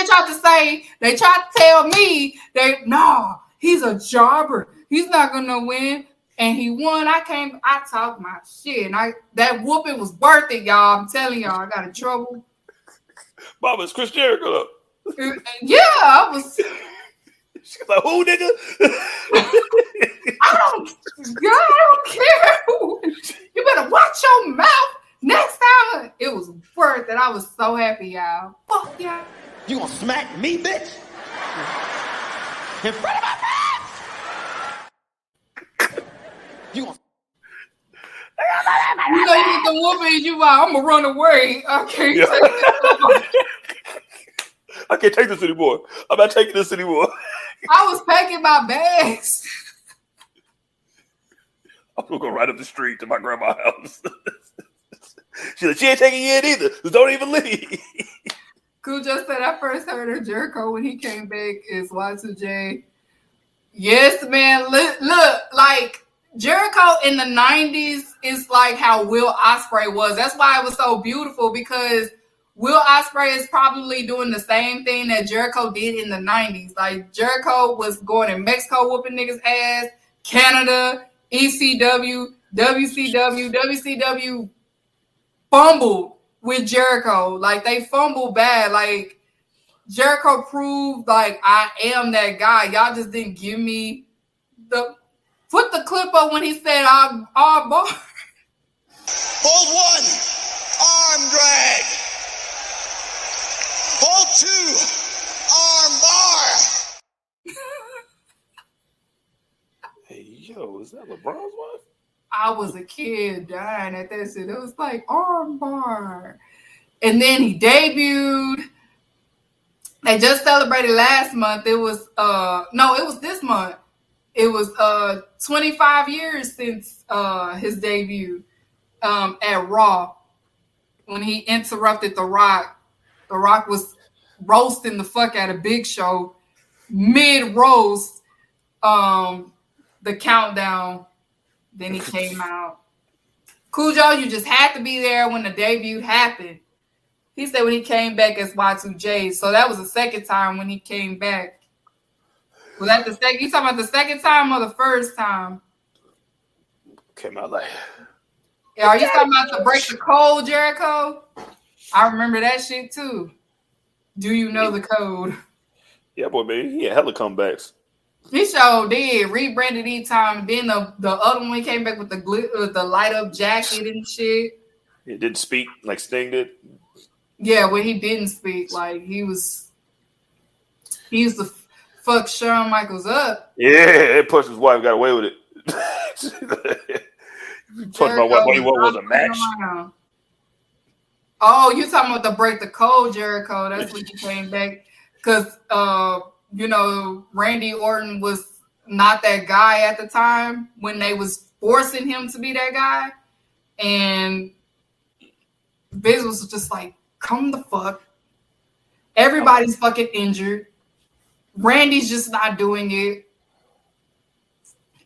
S1: they tried to tell me that, he's a jobber. He's not going to win. And he won. I talked my shit. And that whooping was worth it, y'all. I'm telling y'all, I got in trouble.
S2: Mama, it's Chris Jericho.
S1: Yeah, I was...
S2: She was like, who, nigga?
S1: I don't care. You better watch your mouth next time. It was worth it. I was so happy, y'all. Fuck y'all.
S8: You gonna smack me, bitch? In front of my friends? You gonna...
S1: You know you get the whooping, you like, I'm gonna run away. I can't take this.
S2: I can't take this anymore. I'm not taking this anymore.
S1: I was packing my bags.
S2: I'm gonna go right up the street to my grandma's house. She's like, she ain't taking you in either. So don't even leave.
S1: Cool just said I first heard of Jericho when he came back is Y2J. Yes, man. Look, like Jericho in the 90s is like how Will Ospreay was. That's why it was so beautiful because Will Ospreay is probably doing the same thing that Jericho did in the 90s. Like, Jericho was going in Mexico whooping niggas' ass, Canada, ECW, WCW fumbled with Jericho. Like, they fumbled bad. Like, Jericho proved, like, I am that guy. Y'all just didn't give me the... Put the clip up when he said, our bar.
S5: Hold one, arm drag. Hold two, arm bar.
S2: Hey, yo, is that LeBron's wife?
S1: I was a kid dying at that shit. It was like arm bar. And then he debuted. They just celebrated last month. It was it was this month. It was 25 years since his debut at Raw when he interrupted The Rock. The Rock was roasting the fuck out of Big Show mid-roast the countdown. Then he came out. Cujo, you just had to be there when the debut happened. He said when he came back as Y2J. So that was the second time when he came back. Was that the second? You talking about the second time or the first time?
S2: Came out like...
S1: Yeah, are you talking about the Break the Code, Jericho? I remember that shit too. Do you know the code?
S2: Yeah, boy, man, he had hella comebacks.
S1: He sure did. Rebranded each time. Then the other one came back with the light up jacket and shit.
S2: He didn't speak like Sting did.
S1: Yeah, when he didn't speak, like he used to fuck Shawn Michaels up.
S2: Yeah, it pushed his wife, got away with it. Talking about what was a match.
S1: Oh, you talking about the break the code, Jericho? That's when he came back because Randy Orton was not that guy at the time when they was forcing him to be that guy, and Biz was just like, "Come the fuck." Everybody's fucking injured. Randy's just not doing it.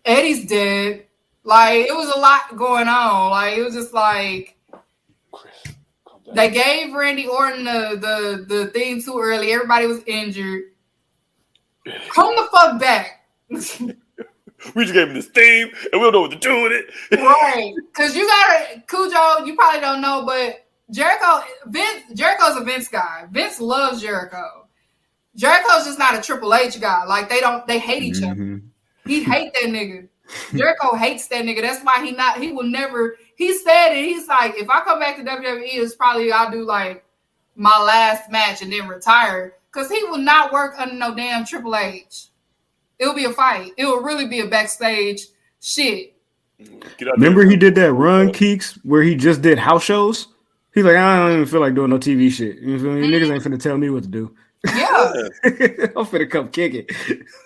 S1: Eddie's dead. Like, it was a lot going on. Like, it was just like they gave Randy Orton the thing too early. Everybody was injured. Come the fuck back.
S2: We just gave him this theme, and we don't know what to do with it.
S1: Right. Because you got Cujo, you probably don't know, but Jericho's a Vince guy. Vince loves Jericho. Jericho's just not a Triple H guy. Like, they hate each other. He hate that nigga. Jericho hates that nigga. That's why he will never, he said it. He's like, if I come back to WWE, it's probably I'll do like my last match and then retire. Because he will not work under no damn Triple H. It'll be a fight. It will really be a backstage shit.
S3: Remember he did that run, Keeks, where he just did house shows? He's like, I don't even feel like doing no TV shit. You feel me? Niggas ain't finna tell me what to do.
S1: Yeah.
S3: I'm finna come kick it.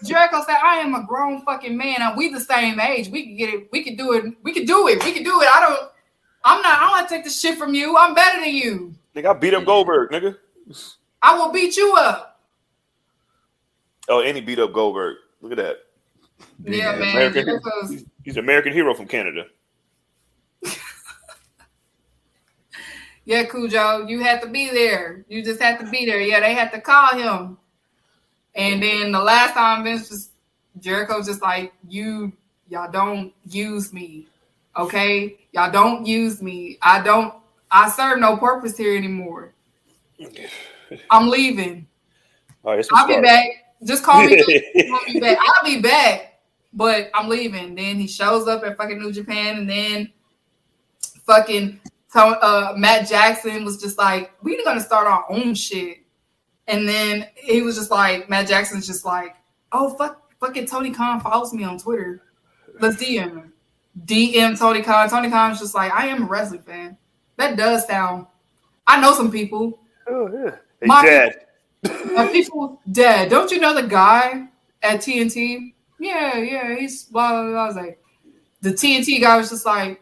S1: Jericho said, I am a grown fucking man. We the same age. We can get it. We can do it. We can do it. I don't want to take the shit from you. I'm better than you.
S2: Nigga, I beat up Goldberg, nigga.
S1: I will beat you up.
S2: Oh, and he beat up Goldberg. Look at that.
S1: Yeah, man.
S2: He's an American hero from Canada.
S1: Yeah, Cujo, you had to be there. You just had to be there. Yeah, they had to call him. And then the last time Jericho's just like, y'all don't use me. Okay? Y'all don't use me. I serve no purpose here anymore. I'm leaving.
S2: All right,
S1: I'll be back. Just call me back. I'll be back, but I'm leaving. Then he shows up at fucking New Japan, and then fucking Matt Jackson was just like, we're going to start our own shit. And then he was just like, Matt Jackson's just like, oh, fucking Tony Khan follows me on Twitter. Let's DM him. DM Tony Khan. Tony Khan's just like, I am a wrestling fan. That does sound, I know some people.
S2: Oh, yeah. Hey,
S1: My people, Dad, don't you know the guy at TNT? Yeah, he's blah, blah, blah. I was like, the TNT guy was just like,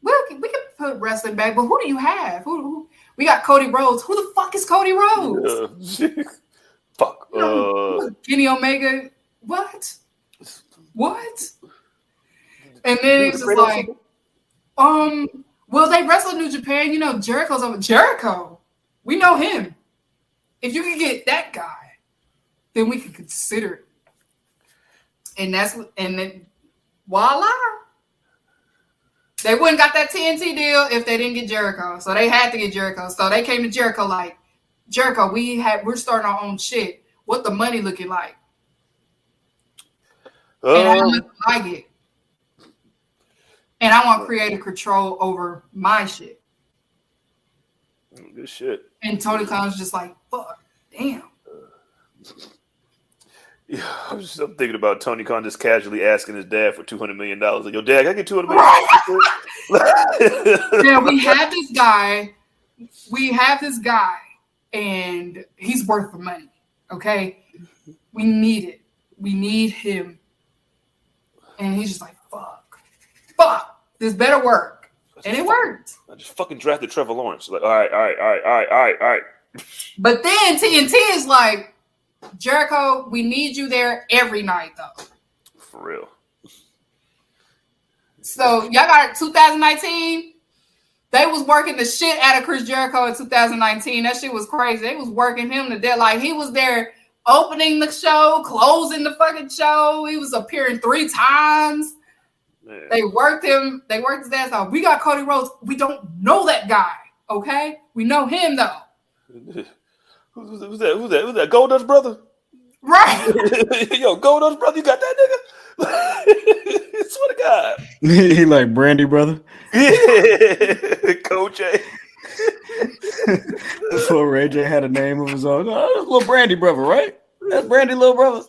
S1: we can put wrestling back, but who do you have? Who? We got Cody Rhodes. Who the fuck is Cody Rhodes?
S2: Fuck.
S1: Kenny Omega. What? And then he's just like, well, they wrestle in New Japan. You know, Jericho's over. Jericho. We know him. If you can get that guy, then we can consider it. And then voila. They wouldn't got that TNT deal if they didn't get Jericho. So they had to get Jericho. So they came to Jericho like, Jericho, we're starting our own shit. What the money looking like? And how much I get. And I want creative control over my shit.
S2: Good shit.
S1: And Tony Khan's just like, fuck, damn.
S2: Yeah, I'm thinking about Tony Khan just casually asking his dad for $200 million. Like, yo, Dad, can I get $200 million?
S1: Yeah, we have this guy, and he's worth the money. Okay, we need it. We need him. And he's just like, fuck, this better work, and it worked.
S2: I just fucking drafted Trevor Lawrence. Like, all right.
S1: But then TNT is like, Jericho, we need you there every night, though.
S2: For real.
S1: So y'all got 2019. They was working the shit out of Chris Jericho in 2019. That shit was crazy. They was working him to death. Like, he was there opening the show, closing the fucking show. He was appearing 3 times. Man. They worked him. They worked his ass off. We got Cody Rhodes. We don't know that guy. Okay, we know him though.
S2: Who's that? Goldust brother?
S1: Right.
S2: Yo, Goldust brother, you got that nigga? Swear to God.
S3: He like Brandy brother.
S2: Yeah, Coach A.
S3: Before Ray J had a name of his own. Oh, that's little Brandy brother, right? That's Brandy little brother.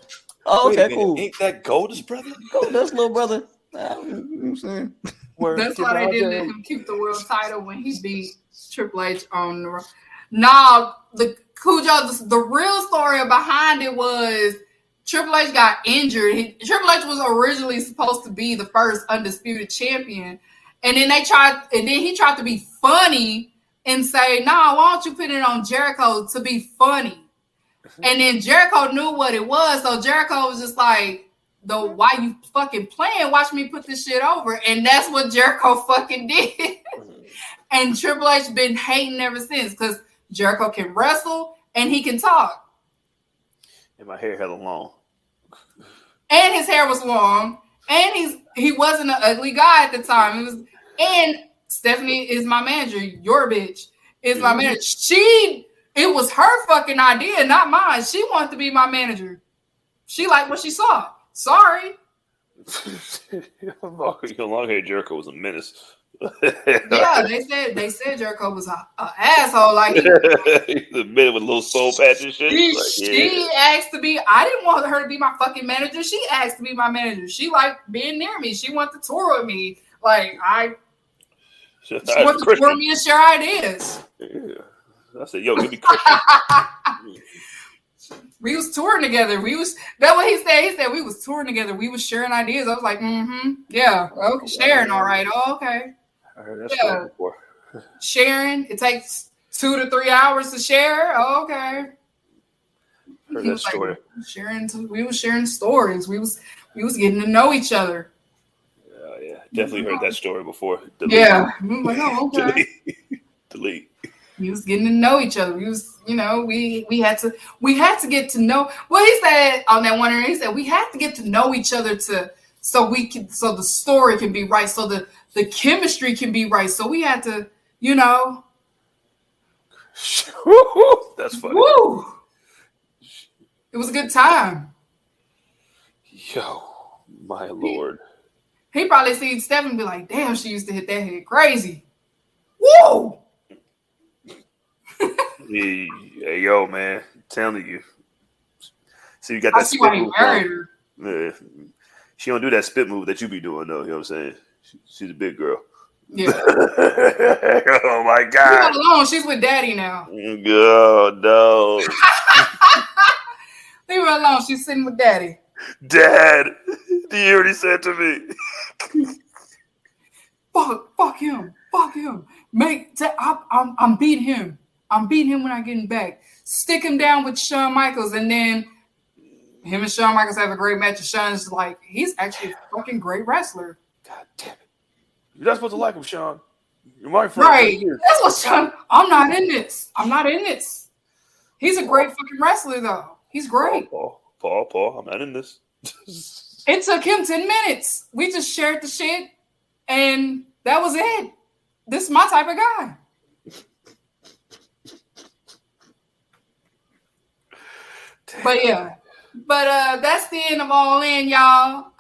S3: Oh, okay, cool.
S2: Ain't that Goldust brother?
S3: Goldust little brother. You know what I'm saying?
S1: That's why they didn't let him keep the world title when he beat Triple H on the. Nah, the Cujo. The real story behind it was Triple H got injured. Triple H was originally supposed to be the first undisputed champion, and then he tried to be funny and say, "Nah, why don't you put it on Jericho to be funny?" And then Jericho knew what it was, so Jericho was just like, why you fucking playing? Watch me put this shit over. And that's what Jericho fucking did. And Triple H been hating ever since because Jericho can wrestle and he can talk.
S2: And my hair hella long.
S1: And his hair was long. And he wasn't an ugly guy at the time. And Stephanie is my manager. Your bitch is my manager. It was her fucking idea, not mine. She wanted to be my manager. She liked what she saw. Sorry.
S2: Your long hair Jericho was a menace.
S1: Yeah, they said Jericho was an asshole. Like
S2: he's a man with a little soul patch and shit.
S1: She asked to be. I didn't want her to be my fucking manager. She asked to be my manager. She liked being near me. She wanted to tour with me. She wanted to tour me and share ideas.
S2: Yeah. I said, yo, give me Christian.
S1: We was touring together. That's what he said. He said we was touring together. We was sharing ideas. I was like, yeah, okay, sharing, all right, okay.
S2: I heard that story before.
S1: Sharing, it takes 2 to 3 hours to share. Oh, okay.
S2: Heard that story.
S1: We was sharing stories. We was getting to know each other.
S2: Yeah, definitely heard that story before.
S1: Delete. Yeah, I'm like, oh, okay.
S2: Delete.
S1: We was getting to know each other. We was, we had to get to know. Well, he said on that one, he said we had to get to know each other so the story can be right, so the chemistry can be right. So we had to,
S2: That's funny.
S1: Woo! It was a good time.
S2: Yo, my lord.
S1: He probably seen Steph and be like, damn, she used to hit that head crazy. Woo!
S2: Hey, yo, man, I'm telling you. See, you got that spit move. She don't do that spit move that you be doing, though. You know what I'm saying? She's a big girl.
S1: Yeah.
S2: Oh, my God.
S1: Leave her alone. She's with daddy now.
S2: God, no.
S1: Leave her alone. She's sitting with daddy.
S2: Dad, you hear what he said to me?
S1: Fuck him. Fuck him. I'm beating him. I'm beating him when I get him back. Stick him down with Shawn Michaels, and then him and Shawn Michaels have a great match. And Shawn's like, he's actually a fucking great wrestler.
S2: God damn it. You're not supposed to like him, Shawn. You're my friend.
S1: Right. That's what Shawn. I'm not in this. He's a great fucking wrestler, though. He's great.
S2: Paul, I'm not in this.
S1: It took him 10 minutes. We just shared the shit, and that was it. This is my type of guy. But yeah, that's the end of All In, y'all.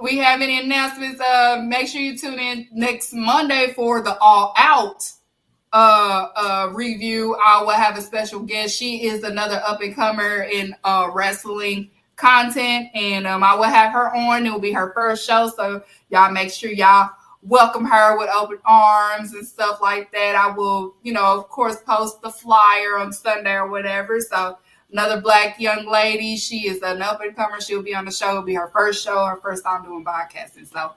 S1: We have any announcements? Make sure you tune in next Monday for the All Out review. I will have a special guest. She is another up and comer in wrestling content, and I will have her on. It will be her first show, so y'all make sure y'all welcome her with open arms and stuff like that. I will, of course, post the flyer on Sunday or whatever. So another Black young lady. She is an up-and-comer. She'll be on the show. It'll be her first show, her first time doing podcasting. So,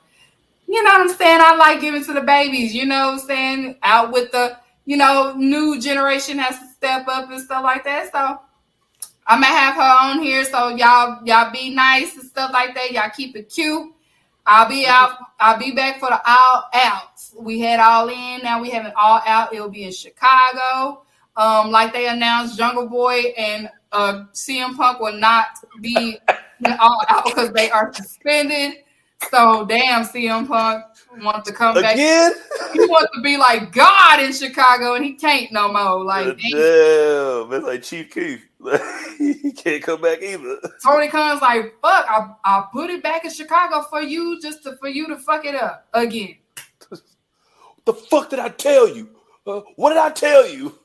S1: you know what I'm saying? I like giving to the babies, you know what I'm saying? Out with the, new generation has to step up and stuff like that. So I'm going to have her on here. So y'all be nice and stuff like that. Y'all keep it cute. I'll be back for the All Out. We had All In. Now we have an All Out. It'll be in Chicago. Like they announced, Jungle Boy and CM Punk will not be All Out because they are suspended. So damn, CM Punk wants to come back.
S2: Again?
S1: He wants to be like God in Chicago, and he can't no more. Like
S2: damn, it's like Chief Keef. He can't come back either.
S1: Tony Khan's like, fuck, I put it back in Chicago for you for you to fuck it up again.
S2: What the fuck did I tell you? What did I tell you?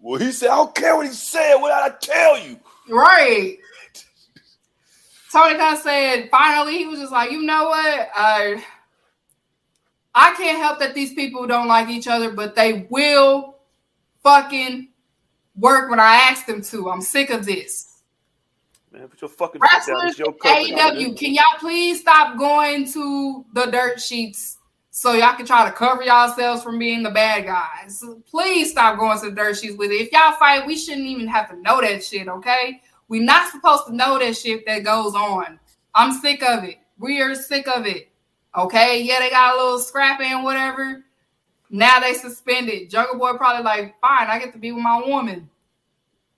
S2: Well, he said, I don't care what he said. What did I tell you?
S1: Right. Tony Khan said, finally, he was just like, you know what? I can't help that these people don't like each other, but they will fucking work when I ask them to. I'm sick of this.
S2: Man, put your fucking
S1: wrestlers, AEW, can y'all please stop going to the dirt sheets so y'all can try to cover yourselves from being the bad guys? Please stop going to the dirt sheets with it. If y'all fight, we shouldn't even have to know that shit, okay? We're not supposed to know that shit that goes on. I'm sick of it. We are sick of it. Okay? Yeah, they got a little scrappy and whatever. Now they suspended. Jungle Boy probably like, fine, I get to be with my woman.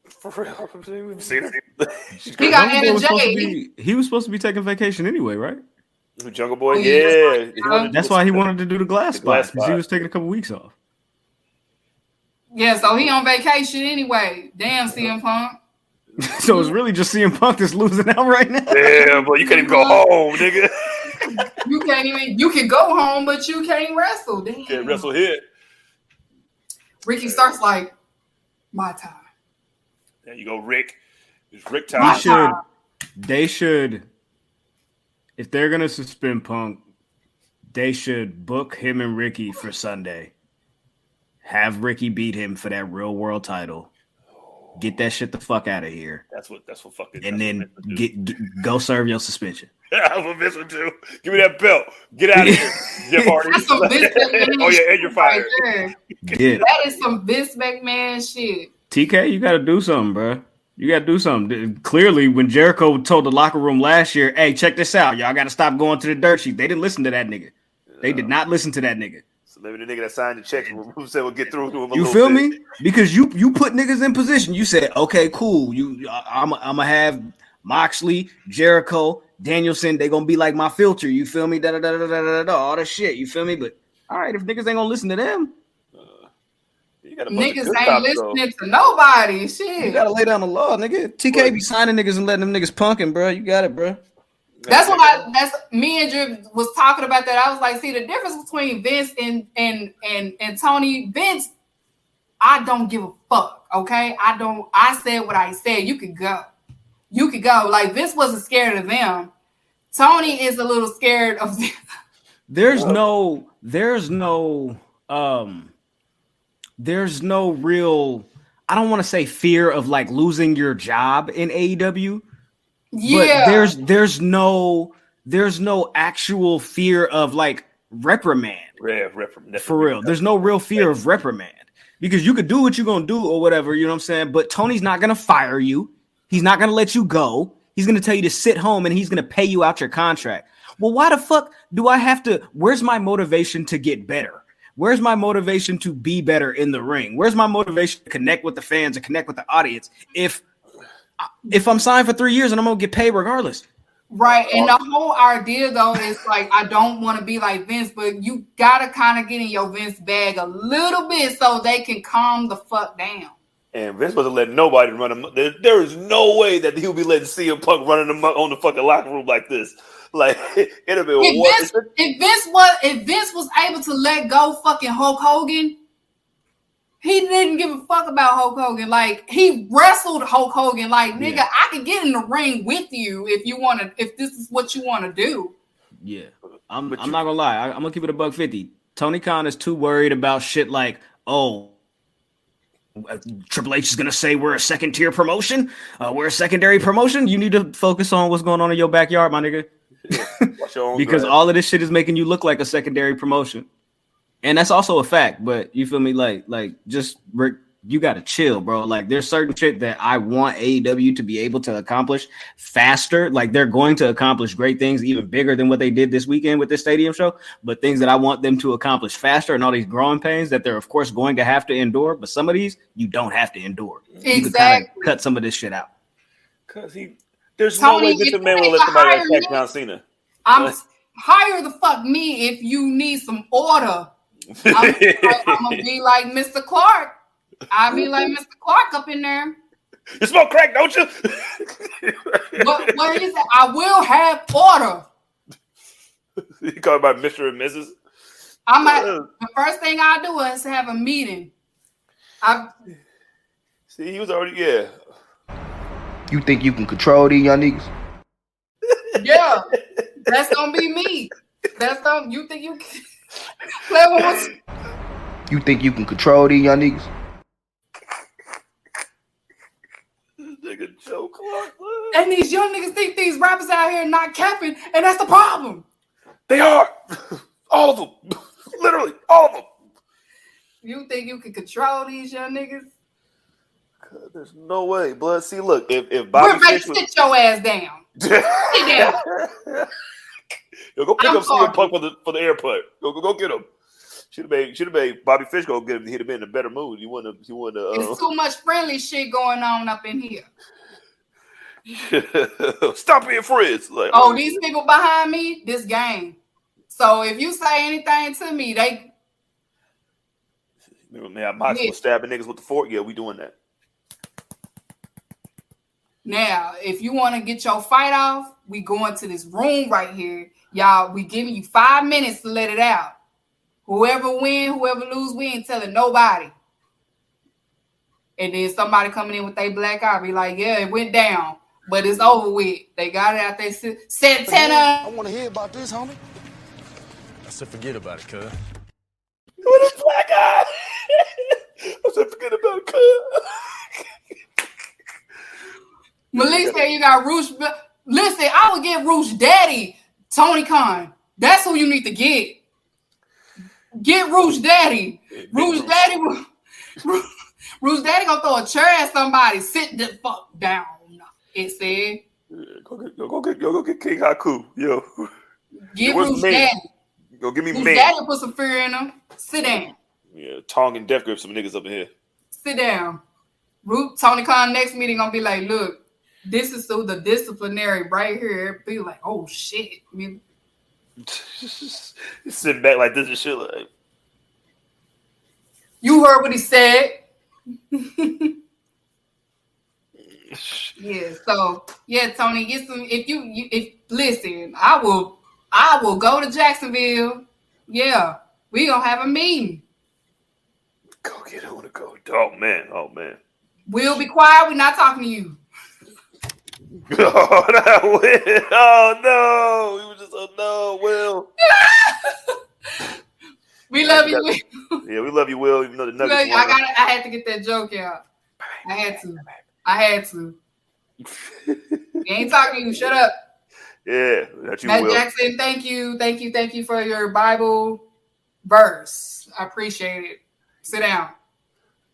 S2: For real. We've seen her.
S1: He got NJ.
S3: He was supposed to be taking vacation anyway, right?
S2: Jungle Boy,
S3: That's why he wanted to do the glass spot, because he was taking a couple weeks off.
S1: Yeah, so he on vacation anyway. Damn, CM Punk.
S3: So it's really just CM Punk that's losing out right now.
S2: Yeah, but you can't even go home, nigga.
S1: You can go home, but you can't wrestle. Damn.
S2: Can't wrestle here.
S1: Ricky starts like, my time.
S2: There you go, Rick. It's Rick time.
S3: They should, if they're going to suspend Punk, they should book him and Ricky for Sunday. Have Ricky beat him for that real world title. Get that shit the fuck out of here.
S2: That's what fucking.
S3: And then go serve your suspension.
S2: That's what Vince would do. Give me that belt. Get out of here, Jeff Hardy. Oh yeah, and you're fired.
S1: Right, that is some Vince McMahon shit.
S3: TK, you got to do something, bro. You got to do something. Clearly, when Jericho told the locker room last year, "Hey, check this out, y'all got to stop going to the dirt sheet," they didn't listen to that nigga. They did not listen to that nigga.
S2: So maybe the nigga that signed the check who said we'll get through to him.
S3: You feel me? Because you put niggas in position. You said, okay, cool. I'm gonna have Moxley, Jericho, Danielson. They gonna be like my filter. You feel me? All that shit. You feel me? But all right, if niggas ain't gonna listen to them,
S1: niggas ain't listening to nobody. Shit,
S3: you gotta lay down the law, nigga. TK be signing niggas and letting them niggas punking, bro. You got it, bro.
S1: That's me and Drew was talking about that. I was like, see, the difference between Vince and Tony. Vince, I don't give a fuck. Okay, I said what I said. You could go. Like Vince wasn't scared of them. Tony is a little scared of them. There's no
S3: real. I don't want to say fear of like losing your job in AEW.
S1: Yeah,
S3: but there's no actual fear of like reprimand. For real. There's no real fear of reprimand because you could do what you're gonna do or whatever, you know what I'm saying? But Tony's not gonna fire you, he's not gonna let you go, he's gonna tell you to sit home and he's gonna pay you out your contract. Well, why the fuck do I have to? Where's my motivation to get better? Where's my motivation to be better in the ring? Where's my motivation to connect with the fans and connect with the audience if I'm signed for 3 years and I'm gonna get paid regardless?
S1: Right. And the whole idea though is like, I don't want to be like Vince, but you gotta kind of get in your Vince bag a little bit so they can calm the fuck down.
S2: And Vince wasn't letting nobody run him. There is no way that he'll be letting CM Punk running him on the fucking locker room like this. Like it'd have been
S1: if Vince was able to let go fucking Hulk Hogan, he didn't give a fuck about Hulk Hogan. Like, he wrestled Hulk Hogan. Like, nigga, I could get in the ring with you if this is what you want to do.
S3: Yeah. I'm not going to lie. I'm going to keep it $150. Tony Khan is too worried about shit like, Triple H is going to say we're a second-tier promotion. We're a secondary promotion. You need to focus on what's going on in your backyard, my nigga. Because all of this shit is making you look like a secondary promotion. And that's also a fact, but you feel me? Like just Rick, you got to chill, bro. Like there's certain shit that I want AEW to be able to accomplish faster. Like they're going to accomplish great things, even bigger than what they did this weekend with this stadium show, but things that I want them to accomplish faster and all these growing pains that they're of course going to have to endure. But some of these you don't have to endure.
S1: Exactly.
S3: You can kind of cut some of this shit out.
S2: Cause there's no way this man will let somebody attack John Cena.
S1: Hire the fuck me if you need some order. I'm gonna be like Mr. Clark. I'll be like Mr. Clark up in there.
S2: You smoke crack, don't you?
S1: But what he said, I will have order.
S2: You call about Mr. and Mrs.
S1: The first thing I do is have a meeting.
S2: See, he was already, yeah.
S9: You think you can control these young niggas?
S1: Yeah, that's gonna be me. You think you can?
S9: You think you can control these young niggas?
S2: Nigga Joe Clark.
S1: And these young niggas think these rappers out here not capping, and that's the problem.
S2: They are. All of them. Literally, all of them.
S1: You think you can control these young niggas?
S2: There's no way, blood. See, look, if Bobby Fish was...
S1: sit your ass down. Sit down.
S2: Yo, go pick up CM Punk for the airport. Go get him. Should have made Bobby Fish go get him. He'd have been in a better mood. You want to.
S1: There's too much friendly shit going on up in here.
S2: Stop being friends. Like,
S1: these people behind me, this game. So if you say anything to me, they.
S2: Man, I might as well stabbing niggas with the fork. Yeah, we doing that.
S1: Now, if you want to get your fight off, we go into this room right here. Y'all, we giving you 5 minutes to let it out. Whoever win, whoever lose, we ain't telling nobody. And then somebody coming in with their black eye be like, yeah, it went down, but it's over with. They got it out there. Santana.
S5: I want to hear about this, homie.
S10: I said forget about it, cuz.
S2: With a black eye. I said forget about it, cuz.
S1: Malik said you got Roosh. Listen, I would get Roosh Daddy, Tony Khan. That's who you need to get. Get Roosh Daddy. Roosh Daddy gonna throw a chair at somebody. Sit the fuck down. It said.
S2: Go get King Haku. Yo.
S1: Get Roosh Daddy.
S2: Go give me
S1: Roosh
S2: man.
S1: Daddy put some fear in him. Sit down.
S2: Yeah, Tong and Def grip some niggas up in here.
S1: Sit down. Tony Khan next meeting gonna be like, look, this is so the disciplinary right here. Be like, oh shit. I mean,
S2: sitting back like this and shit. Like,
S1: you heard what he said. Yeah. So yeah, Tony, get some. If listen, I will go to Jacksonville. Yeah, we gonna have a meeting.
S2: Go get on the go. Oh man.
S1: We'll be quiet. We're not talking to you.
S2: Oh no! We were just Will.
S1: We love you, Will.
S2: Yeah, we love you, Will. Even though the Nuggets.
S1: I had to get that joke out. I had to. We ain't talking to you. Shut up.
S2: Yeah, that's you,
S1: Matt
S2: Will.
S1: Jackson, thank you for your Bible verse. I appreciate it. Sit down.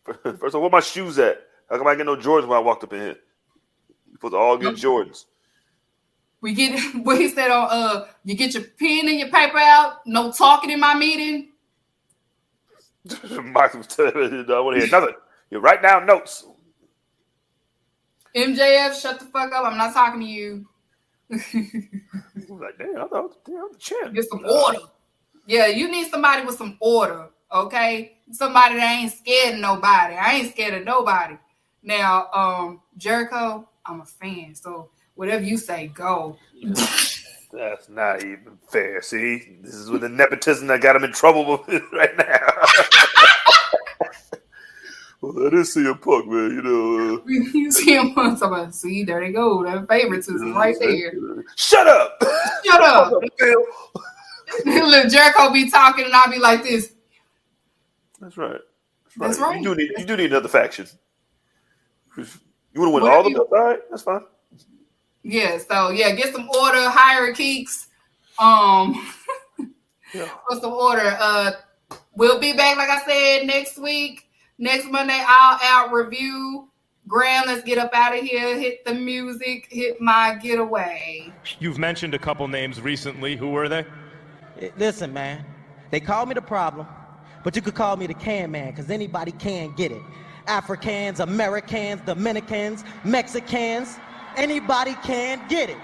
S2: First of all, where my shoes at? How come I get no Jordans when I walked up in here? You're supposed to all get Jordans.
S1: We get what he said on you get your pen and your paper out. No talking in my meeting.
S2: Mike was telling me, I want to hear nothing. You write down notes.
S1: MJF, shut the fuck up. I'm not talking to you.
S2: Like, damn, I thought the champ.
S1: Get some order. Yeah, you need somebody with some order, okay? Somebody that ain't scared of nobody. I ain't scared of nobody. Now, Jericho, I'm a fan, so whatever you say, go.
S2: That's not even fair. See, this is with the nepotism that got him in trouble right now. Well, I didn't see a Punk, man.
S1: You see him once. I'm like, see, there they go. That favoritism right there.
S2: Shut up.
S1: Shut up. Look, Jericho be talking, and I'll be like this.
S2: That's right.
S1: That's right.
S2: You do need another faction. You want to win all the belts? All right, that's fine.
S1: Yeah, so yeah, get some order, hire Keeks. Put some order. We'll be back, like I said, next week. Next Monday, All Out review. Graham, let's get up out of here. Hit the music. Hit my getaway.
S10: You've mentioned a couple names recently. Who were they?
S8: Listen, man. They call me the problem, but you could call me the can man, because anybody can get it. Africans, Americans, Dominicans, Mexicans, anybody can get it.